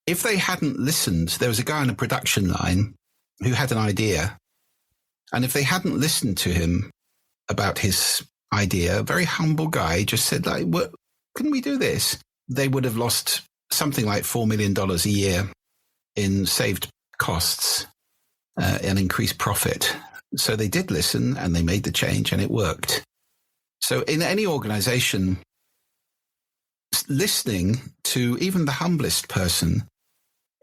if they hadn't listened, there was a guy on a production line who had an idea. And if they hadn't listened to him about his idea, a very humble guy just said, what, can we do this? They would have lost something like $4 million a year in saved costs and increased profit. So they did listen and they made the change, and it worked. So in any organization, listening to even the humblest person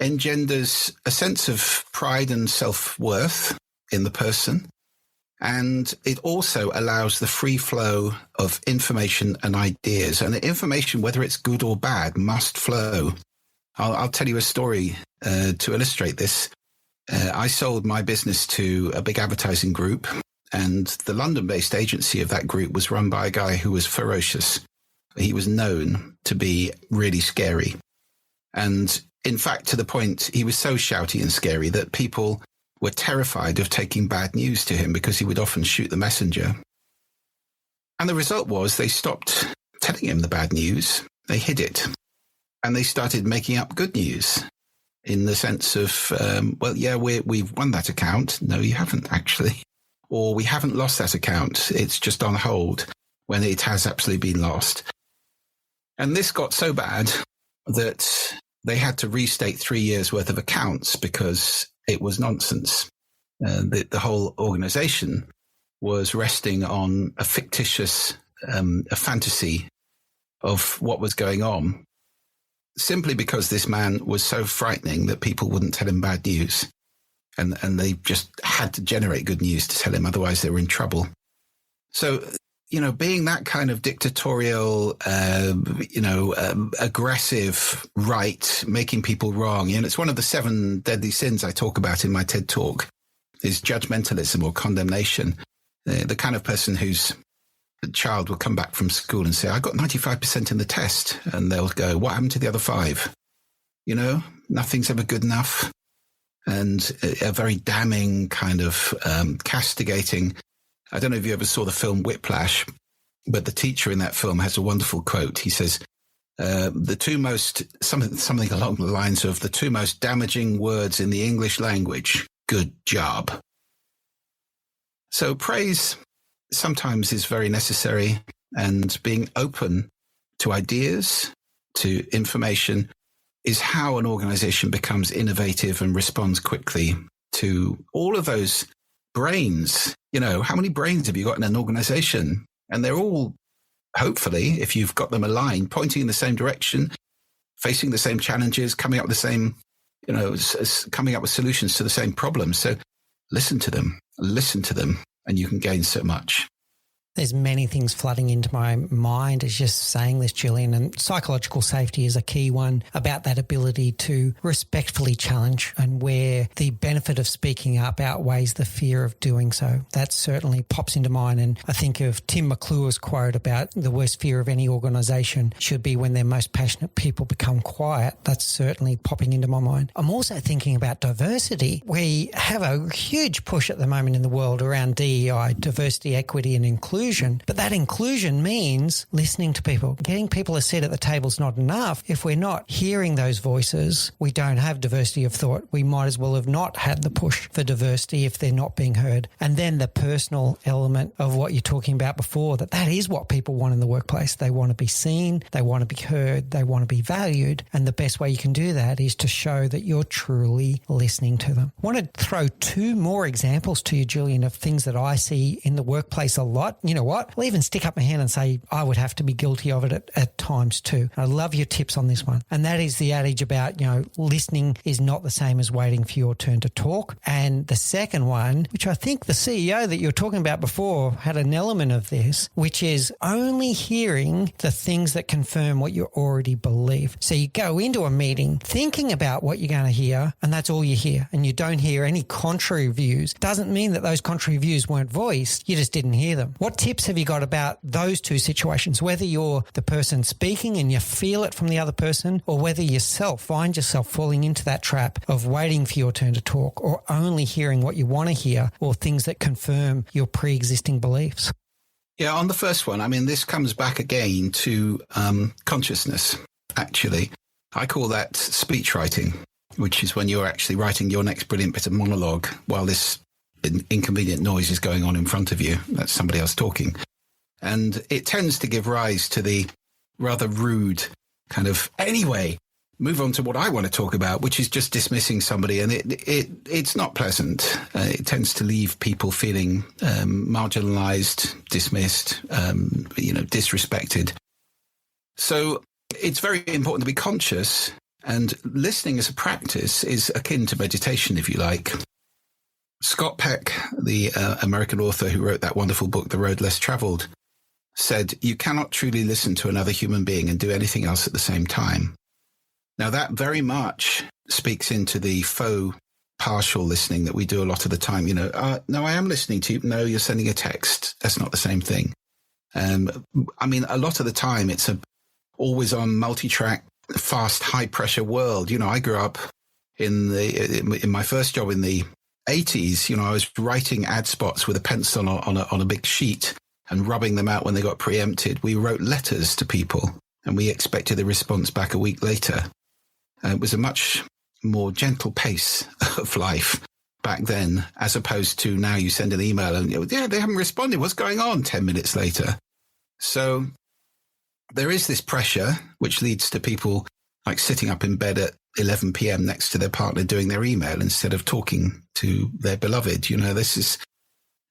engenders a sense of pride and self-worth in the person. And it also allows the free flow of information and ideas. And the information, whether it's good or bad, must flow. I'll tell you a story to illustrate this. I sold my business to a big advertising group, and the London-based agency of that group was run by a guy who was ferocious. He was known to be really scary. And in fact, to the point, he was so shouty and scary that people were terrified of taking bad news to him because he would often shoot the messenger. And the result was they stopped telling him the bad news. They hid it. And they started making up good news in the sense of, we've won that account. No, you haven't actually. Or we haven't lost that account. It's just on hold when it has absolutely been lost. And this got so bad that they had to restate 3 years worth of accounts because it was nonsense. The whole organization was resting on a fictitious, a fantasy of what was going on, simply because this man was so frightening that people wouldn't tell him bad news. And they just had to generate good news to tell him, otherwise they were in trouble. So, being that kind of dictatorial, aggressive right, making people wrong, it's one of the 7 deadly sins I talk about in my TED Talk, is judgmentalism or condemnation. The kind of person whose child will come back from school and say, I got 95% in the test. And they'll go, what happened to the other 5? Nothing's ever good enough. And a very damning kind of castigating. I don't know if you ever saw the film Whiplash, but the teacher in that film has a wonderful quote. He says, something along the lines of the 2 most damaging words in the English language, good job. So praise sometimes is very necessary, and being open to ideas, to information, is how an organization becomes innovative and responds quickly to all of those brains. How many brains have you got in an organization? And they're all, hopefully, if you've got them aligned, pointing in the same direction, facing the same challenges, coming up with the same, coming up with solutions to the same problems. So listen to them, and you can gain so much. There's many things flooding into my mind as just saying this, Julian, and psychological safety is a key one about that ability to respectfully challenge, and where the benefit of speaking up outweighs the fear of doing so. That certainly pops into mind. And I think of Tim McClure's quote about the worst fear of any organisation should be when their most passionate people become quiet. That's certainly popping into my mind. I'm also thinking about diversity. We have a huge push at the moment in the world around DEI, diversity, equity and inclusion. But that inclusion means listening to people. Getting people a seat at the table is not enough. If we're not hearing those voices, we don't have diversity of thought. We might as well have not had the push for diversity if they're not being heard. And then the personal element of what you're talking about before, that is what people want in the workplace. They want to be seen, they want to be heard, they want to be valued. And the best way you can do that is to show that you're truly listening to them. I want to throw 2 more examples to you, Julian, of things that I see in the workplace a lot. You know what? I'll even stick up my hand and say I would have to be guilty of it at times too. I love your tips on this one. And that is the adage about, listening is not the same as waiting for your turn to talk. And the second one, which I think the CEO that you were talking about before had an element of this, which is only hearing the things that confirm what you already believe. So you go into a meeting thinking about what you're going to hear, and that's all you hear. And you don't hear any contrary views. Doesn't mean that those contrary views weren't voiced. You just didn't hear them. What tips have you got about those 2 situations, whether you're the person speaking and you feel it from the other person, or whether yourself find yourself falling into that trap of waiting for your turn to talk, or only hearing what you want to hear, or things that confirm your pre-existing beliefs? Yeah, on the first one, this comes back again to consciousness, actually. I call that speech writing, which is when you're actually writing your next brilliant bit of monologue while this inconvenient noise is going on in front of you. That's somebody else talking. And it tends to give rise to the rather rude kind of, anyway, move on to what I want to talk about, which is just dismissing somebody. And it's not pleasant. It tends to leave people feeling marginalized, dismissed, disrespected. So it's very important to be conscious, and listening as a practice is akin to meditation, if you like. Scott Peck, the American author who wrote that wonderful book, The Road Less Traveled, said, you cannot truly listen to another human being and do anything else at the same time. Now, that very much speaks into the faux partial listening that we do a lot of the time. No, I am listening to you. No, you're sending a text. That's not the same thing. I mean, a lot of the time it's a always on multi-track, fast, high pressure world. I grew up in my first job in the 80s. I was writing ad spots with a pencil on a big sheet and rubbing them out when they got preempted. We wrote letters to people and we expected a response back a week later. It was a much more gentle pace of life back then, as opposed to now you send an email and, they haven't responded. What's going on 10 minutes later? So there is this pressure, which leads to people like sitting up in bed at 11 p.m. next to their partner doing their email instead of talking to their beloved.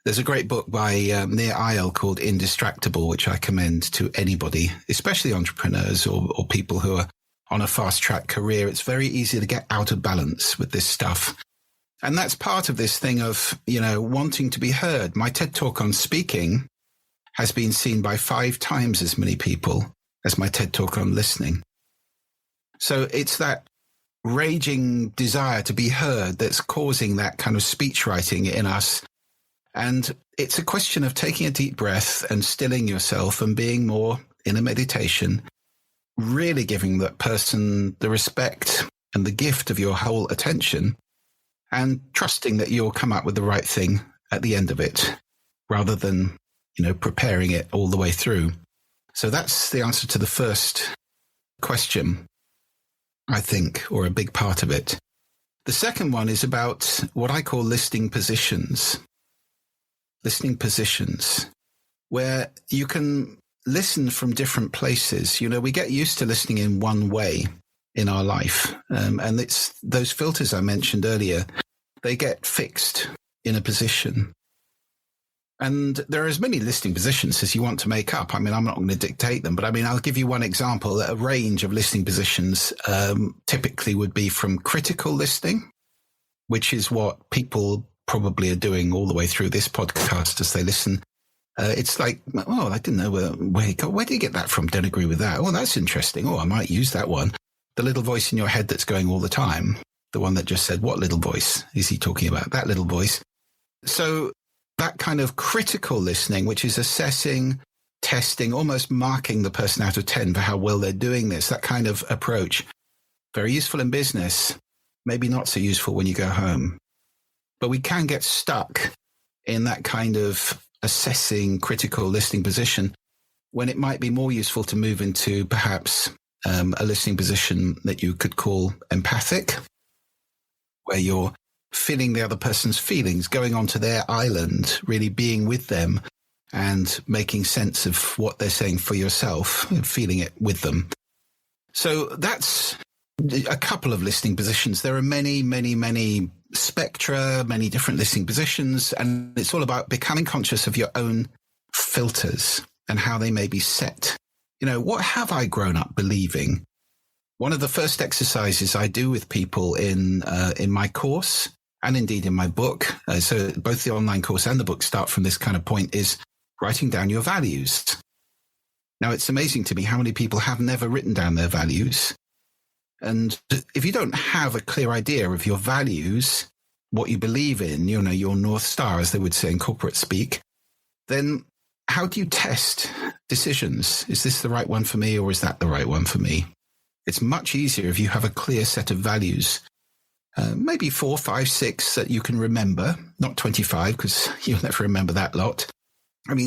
There's a great book by Nir Eyal called Indistractable, which I commend to anybody, especially entrepreneurs or people who are on a fast track career. It's very easy to get out of balance with this stuff. And that's part of this thing of, wanting to be heard. My TED Talk on speaking has been seen by 5 times as many people as my TED Talk on listening. So it's that raging desire to be heard that's causing that kind of speech writing in us. And it's a question of taking a deep breath and stilling yourself and being more in a meditation, really giving that person the respect and the gift of your whole attention and trusting that you'll come up with the right thing at the end of it rather than, preparing it all the way through. So that's the answer to the first question, I think, or a big part of it. The second one is about what I call listening positions. Listening positions, where you can listen from different places. We get used to listening in one way in our life. And it's those filters I mentioned earlier, they get fixed in a position. And there are as many listening positions as you want to make up. I mean, I'm not going to dictate them, but I'll give you one example. A range of listening positions typically would be from critical listening, which is what people probably are doing all the way through this podcast as they listen. It's like, I didn't know where did you get that from? Don't agree with that. Oh, that's interesting. Oh, I might use that one. The little voice in your head that's going all the time. The one that just said, what little voice is he talking about? That little voice. So that kind of critical listening, which is assessing, testing, almost marking the person out of 10 for how well they're doing this, that kind of approach, very useful in business, maybe not so useful when you go home. But we can get stuck in that kind of assessing, critical listening position when it might be more useful to move into perhaps a listening position that you could call empathic, where you're feeling the other person's feelings, going onto their island, really being with them and making sense of what they're saying for yourself and feeling it with them. So that's a couple of listening positions. There are many, many, many spectra, many different listening positions, and it's all about becoming conscious of your own filters and how they may be set. What have I grown up believing? One of the first exercises I do with people in my course and indeed in my book, so both the online course and the book start from this kind of point, is writing down your values. Now, it's amazing to me how many people have never written down their values. And if you don't have a clear idea of your values, what you believe in, your North Star, as they would say in corporate speak, then how do you test decisions? Is this the right one for me, or is that the right one for me? It's much easier if you have a clear set of values, maybe 4, 5, 6 that you can remember, not 25, because you'll never remember that lot.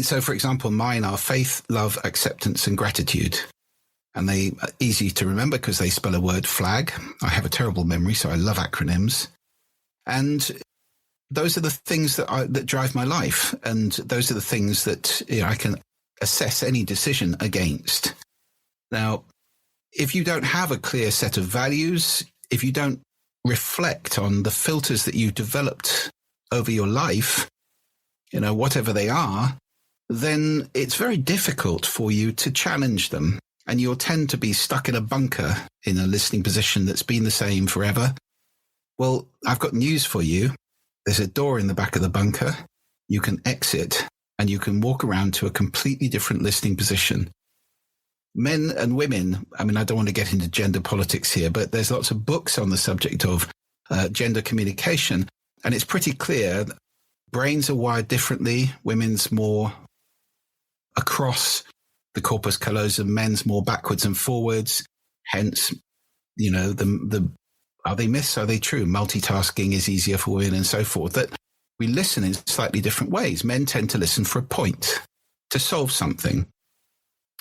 So for example, mine are faith, love, acceptance, and gratitude. And they are easy to remember because they spell a word flag. I have a terrible memory, so I love acronyms. And those are the things that drive my life. And those are the things that I can assess any decision against. Now, if you don't have a clear set of values, if you don't reflect on the filters that you developed over your life, whatever they are, then it's very difficult for you to challenge them. And you'll tend to be stuck in a bunker in a listening position that's been the same forever. Well, I've got news for you. There's a door in the back of the bunker. You can exit and you can walk around to a completely different listening position. Men and women, I don't want to get into gender politics here, but there's lots of books on the subject of gender communication. And it's pretty clear that brains are wired differently. Women's more across the corpus callosum, men's more backwards and forwards. Hence, are they myths? Are they true? Multitasking is easier for women and so forth. That we listen in slightly different ways. Men tend to listen for a point, to solve something.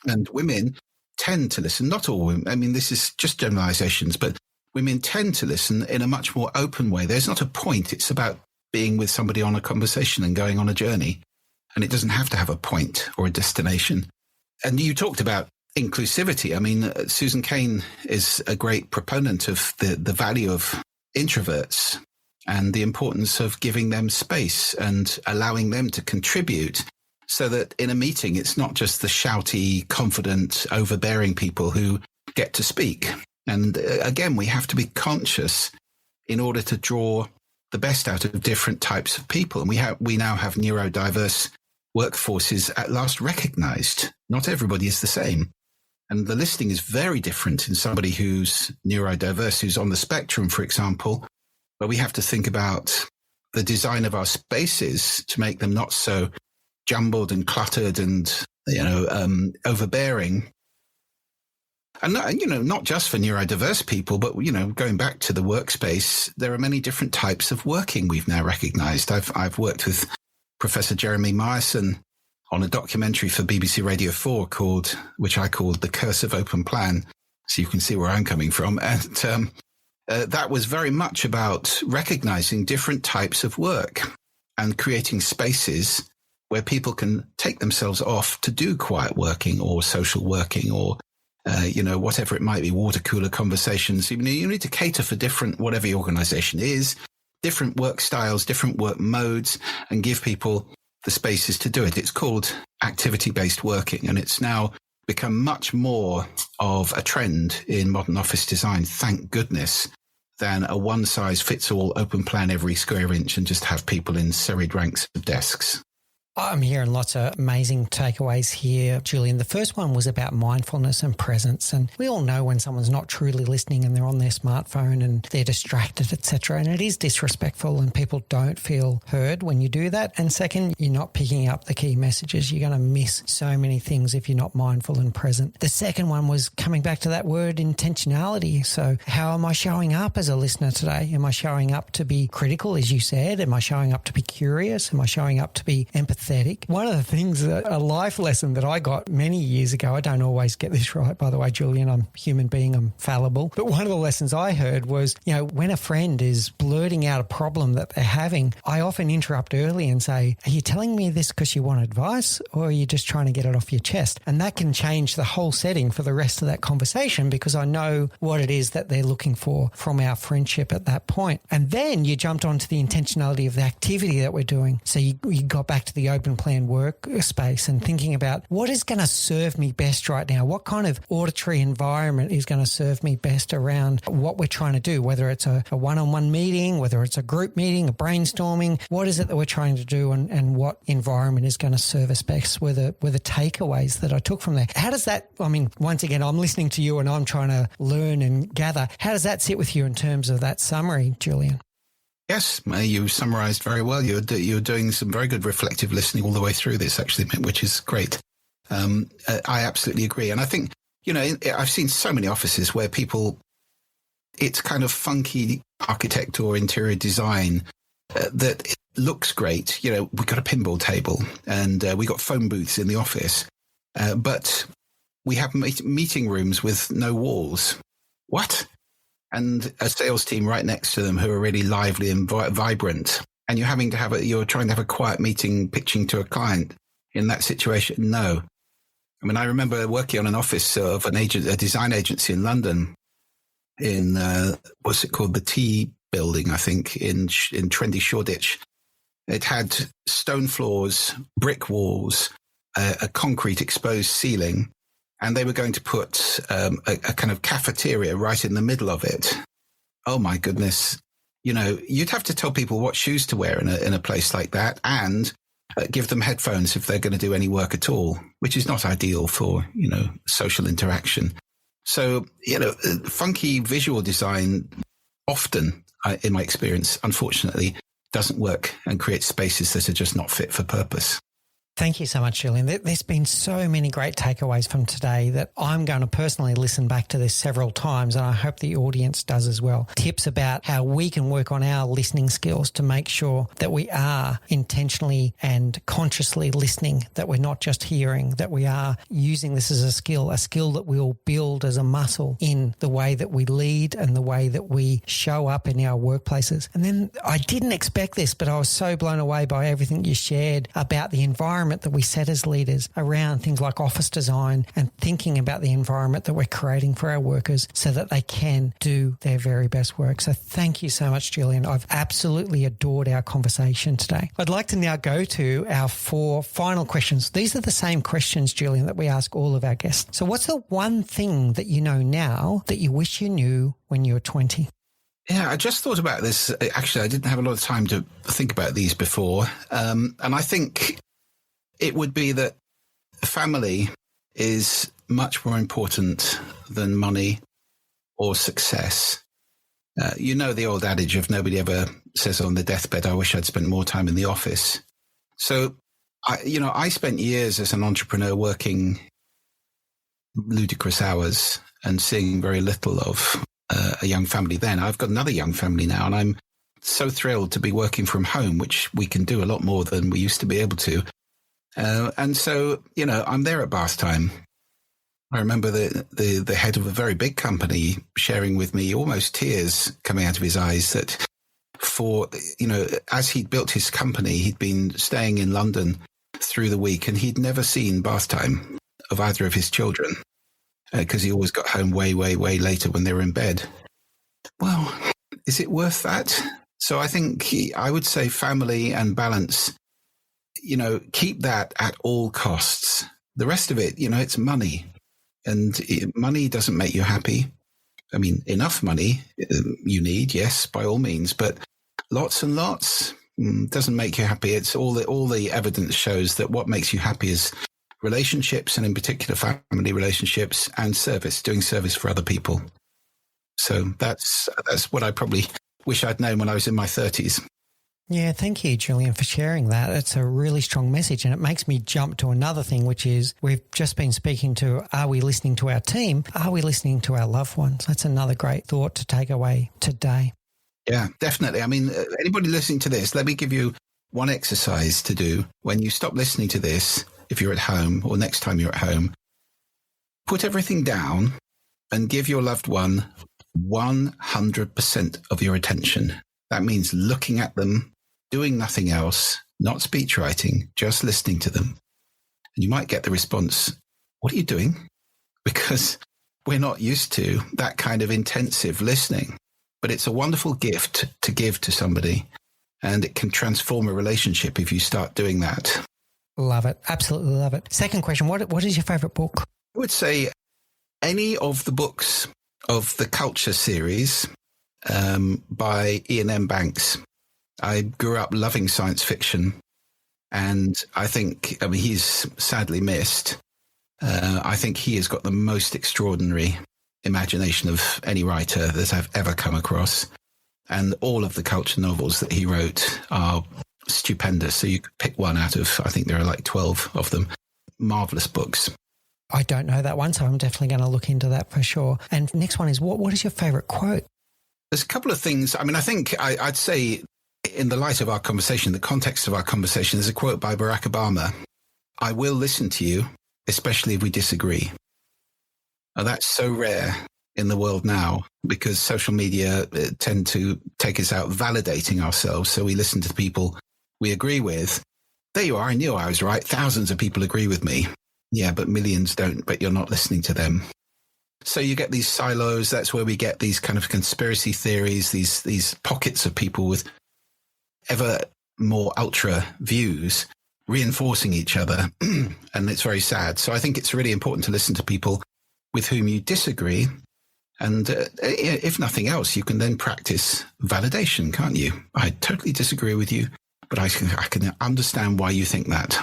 And women tend to listen, not all women, I mean, this is just generalizations, but women tend to listen in a much more open way. There's not a point. It's about being with somebody on a conversation and going on a journey. And it doesn't have to have a point or a destination. And you talked about inclusivity. I mean, Susan Cain is a great proponent of the value of introverts and the importance of giving them space and allowing them to contribute, so that in a meeting, it's not just the shouty, confident, overbearing people who get to speak. And again, we have to be conscious in order to draw the best out of different types of people. And we now have neurodiverse workforces at last recognized. Not everybody is the same. And the listening is very different in somebody who's neurodiverse, who's on the spectrum, for example, where we have to think about the design of our spaces to make them not so jumbled and cluttered and, overbearing. And, not just for neurodiverse people, but, going back to the workspace, there are many different types of working we've now recognized. I've worked with Professor Jeremy Myerson on a documentary for BBC Radio 4 which I called The Curse of Open Plan. So you can see where I'm coming from. And that was very much about recognizing different types of work and creating spaces where people can take themselves off to do quiet working or social working or, whatever it might be, water cooler conversations. You need to cater for different, whatever your organization is, different work styles, different work modes, and give people the spaces to do it. It's called activity-based working, and it's now become much more of a trend in modern office design, thank goodness, than a one-size-fits-all open plan every square inch and just have people in serried ranks of desks. I'm hearing lots of amazing takeaways here, Julian. The first one was about mindfulness and presence. And we all know when someone's not truly listening and they're on their smartphone and they're distracted, etc. And it is disrespectful and people don't feel heard when you do that. And second, you're not picking up the key messages. You're going to miss so many things if you're not mindful and present. The second one was coming back to that word intentionality. So how am I showing up as a listener today? Am I showing up to be critical, as you said? Am I showing up to be curious? Am I showing up to be empathetic? One of the things, a life lesson that I got many years ago, I don't always get this right, by the way, Julian, I'm a human being, I'm fallible. But one of the lessons I heard was, when a friend is blurting out a problem that they're having, I often interrupt early and say, are you telling me this because you want advice or are you just trying to get it off your chest? And that can change the whole setting for the rest of that conversation because I know what it is that they're looking for from our friendship at that point. And then you jumped onto the intentionality of the activity that we're doing. So you got back to the open plan workspace and thinking about what is going to serve me best right now? What kind of auditory environment is going to serve me best around what we're trying to do, whether it's a one-on-one meeting, whether it's a group meeting, a brainstorming, what is it that we're trying to do and what environment is going to serve us best were the takeaways that I took from there. How does that, once again, I'm listening to you and I'm trying to learn and gather. How does that sit with you in terms of that summary, Julian? Yes, you summarized very well. You're doing some very good reflective listening all the way through this, actually, which is great. I absolutely agree. And I think, I've seen so many offices where it's kind of funky architect or interior design that it looks great. We've got a pinball table and we got phone booths in the office, but we have meeting rooms with no walls. What? And a sales team right next to them who are really lively and vibrant. And you're trying to have a quiet meeting pitching to a client in that situation. No. I remember working on an office of a design agency in London in, what's it called? The T building, I think, in trendy Shoreditch. It had stone floors, brick walls, a concrete exposed ceiling. And they were going to put a kind of cafeteria right in the middle of it. Oh, my goodness. You'd have to tell people what shoes to wear in a place like that and give them headphones if they're going to do any work at all, which is not ideal for, social interaction. So, funky visual design often in my experience, unfortunately, doesn't work and creates spaces that are just not fit for purpose. Thank you so much, Julian. There's been so many great takeaways from today that I'm going to personally listen back to this several times, and I hope the audience does as well. Tips about how we can work on our listening skills to make sure that we are intentionally and consciously listening, that we're not just hearing, that we are using this as a skill that we'll build as a muscle in the way that we lead and the way that we show up in our workplaces. And then I didn't expect this, but I was so blown away by everything you shared about the environment that we set as leaders around things like office design and thinking about the environment that we're creating for our workers so that they can do their very best work. So thank you so much, Julian. I've absolutely adored our conversation today. I'd like to now go to our 4 final questions. These are the same questions, Julian, that we ask all of our guests. So what's the one thing that you know now that you wish you knew when you were 20? Yeah, I just thought about this. Actually, I didn't have a lot of time to think about these before. And I think it would be that family is much more important than money or success. You know the old adage of nobody ever says on their deathbed, I wish I'd spent more time in the office. So, I spent years as an entrepreneur working ludicrous hours and seeing very little of a young family then. I've got another young family now, and I'm so thrilled to be working from home, which we can do a lot more than we used to be able to. And so, I'm there at bath time. I remember the head of a very big company sharing with me, almost tears coming out of his eyes, that as he'd built his company, he'd been staying in London through the week, and he'd never seen bath time of either of his children because he always got home way, way, way later when they were in bed. Well, is it worth that? So I think I would say family and balance. Keep that at all costs. The rest of it, it's money. And money doesn't make you happy. I mean, enough money you need, yes, by all means. But lots and lots doesn't make you happy. It's all the evidence shows that what makes you happy is relationships, and in particular family relationships, and doing service for other people. So that's what I probably wish I'd known when I was in my 30s. Yeah, thank you, Julian, for sharing that. It's a really strong message, and it makes me jump to another thing, which is we've just been speaking to, are we listening to our team? Are we listening to our loved ones? That's another great thought to take away today. Yeah, definitely. I mean, anybody listening to this, let me give you one exercise to do when you stop listening to this, if you're at home or next time you're at home. Put everything down and give your loved one 100% of your attention. That means looking at them, doing nothing else, not speech writing, just listening to them. And you might get the response, what are you doing? Because we're not used to that kind of intensive listening. But it's a wonderful gift to give to somebody, and it can transform a relationship if you start doing that. Love it. Absolutely love it. Second question, what is your favorite book? I would say any of the books of the Culture series by Ian M. Banks. I grew up loving science fiction, and I think, he's sadly missed. I think he has got the most extraordinary imagination of any writer that I've ever come across. And all of the Culture novels that he wrote are stupendous. So you could pick one out of, I think there are like 12 of them. Marvelous books. I don't know that one, so I'm definitely going to look into that for sure. And next one is, what is your favorite quote? There's a couple of things. I think I'd say in the light of our conversation, the context of our conversation, there's a quote by Barack Obama. I will listen to you, especially if we disagree. Now, that's so rare in the world now because social media tend to take us out validating ourselves. So we listen to the people we agree with. There you are. I knew I was right. Thousands of people agree with me. Yeah, but millions don't, but you're not listening to them. So you get these silos. That's where we get these kind of conspiracy theories, these pockets of people with ever more ultra views reinforcing each other. And it's very sad. So I think it's really important to listen to people with whom you disagree. And if nothing else, you can then practice validation, can't you? I totally disagree with you, but I can understand why you think that.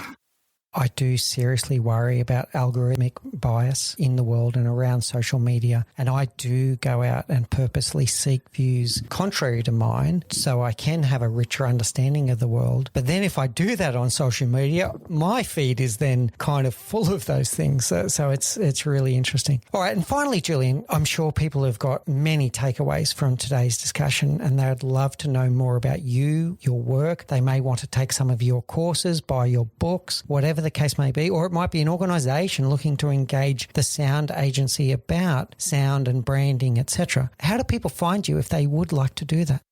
I do seriously worry about algorithmic bias in the world and around social media. And I do go out and purposely seek views contrary to mine so I can have a richer understanding of the world. But then if I do that on social media, my feed is then kind of full of those things. So it's really interesting. All right. And finally, Julian, I'm sure people have got many takeaways from today's discussion and they'd love to know more about you, your work. They may want to take some of your courses, buy your books, whatever the case may be, or it might be an organization looking to engage the sound agency about sound and branding, etc. How do people find you if they would like to do that?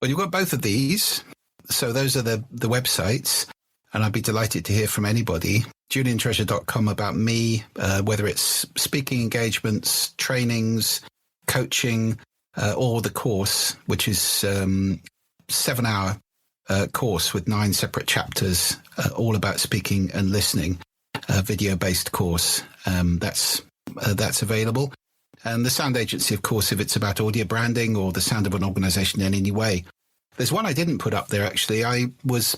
Well, you've got both of these. So those are the websites, and I'd be delighted to hear from anybody. JulianTreasure.com about me, whether it's speaking engagements, trainings, coaching, or the course, which is 7-hour course with 9 separate chapters, all about speaking and listening, a video-based course. That's available. And the sound agency, of course, if it's about audio branding or the sound of an organization in any way. There's one I didn't put up there, actually. I was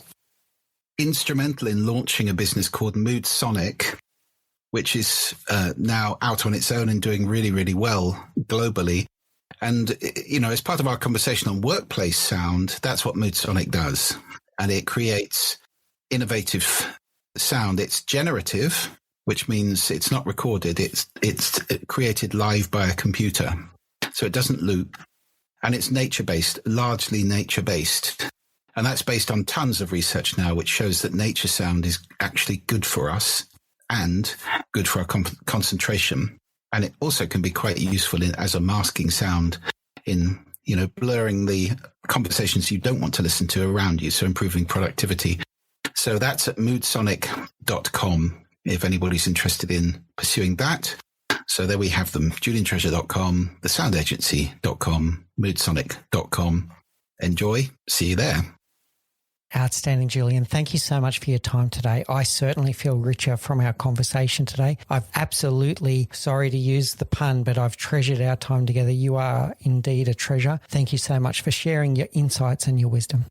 instrumental in launching a business called Mood Sonic, which is now out on its own and doing really, really well globally. And, you know, as part of our conversation on workplace sound, that's what Mood Sonic does. And it creates innovative sound. It's generative, which means it's not recorded. It's created live by a computer. So it doesn't loop. And it's nature-based, largely nature-based. And that's based on tons of research now, which shows that nature sound is actually good for us and good for our concentration. And it also can be quite useful as a masking sound in, you know, blurring the conversations you don't want to listen to around you, so improving productivity. So that's at moodsonic.com if anybody's interested in pursuing that. So there we have them, juliantreasure.com, thesoundagency.com, moodsonic.com. Enjoy. See you there. Outstanding, Julian. Thank you so much for your time today. I certainly feel richer from our conversation today. I've absolutely, sorry to use the pun, but I've treasured our time together. You are indeed a treasure. Thank you so much for sharing your insights and your wisdom.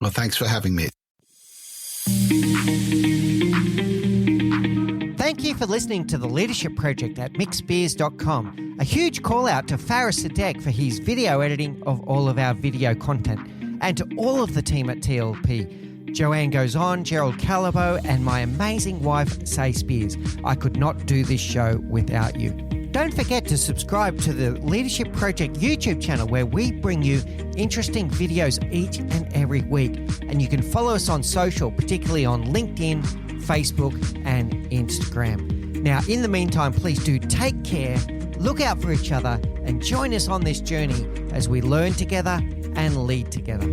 Well, thanks for having me. Thank you for listening to The Leadership Project at mixbeers.com. A huge call out to Faris Sadek for his video editing of all of our video content, and to all of the team at TLP. Joanne Goes On, Gerald Calabo, and my amazing wife, Say Spears. I could not do this show without you. Don't forget to subscribe to the Leadership Project YouTube channel, where we bring you interesting videos each and every week. And you can follow us on social, particularly on LinkedIn, Facebook, and Instagram. Now, in the meantime, please do take care, look out for each other, and join us on this journey as we learn together and lead together.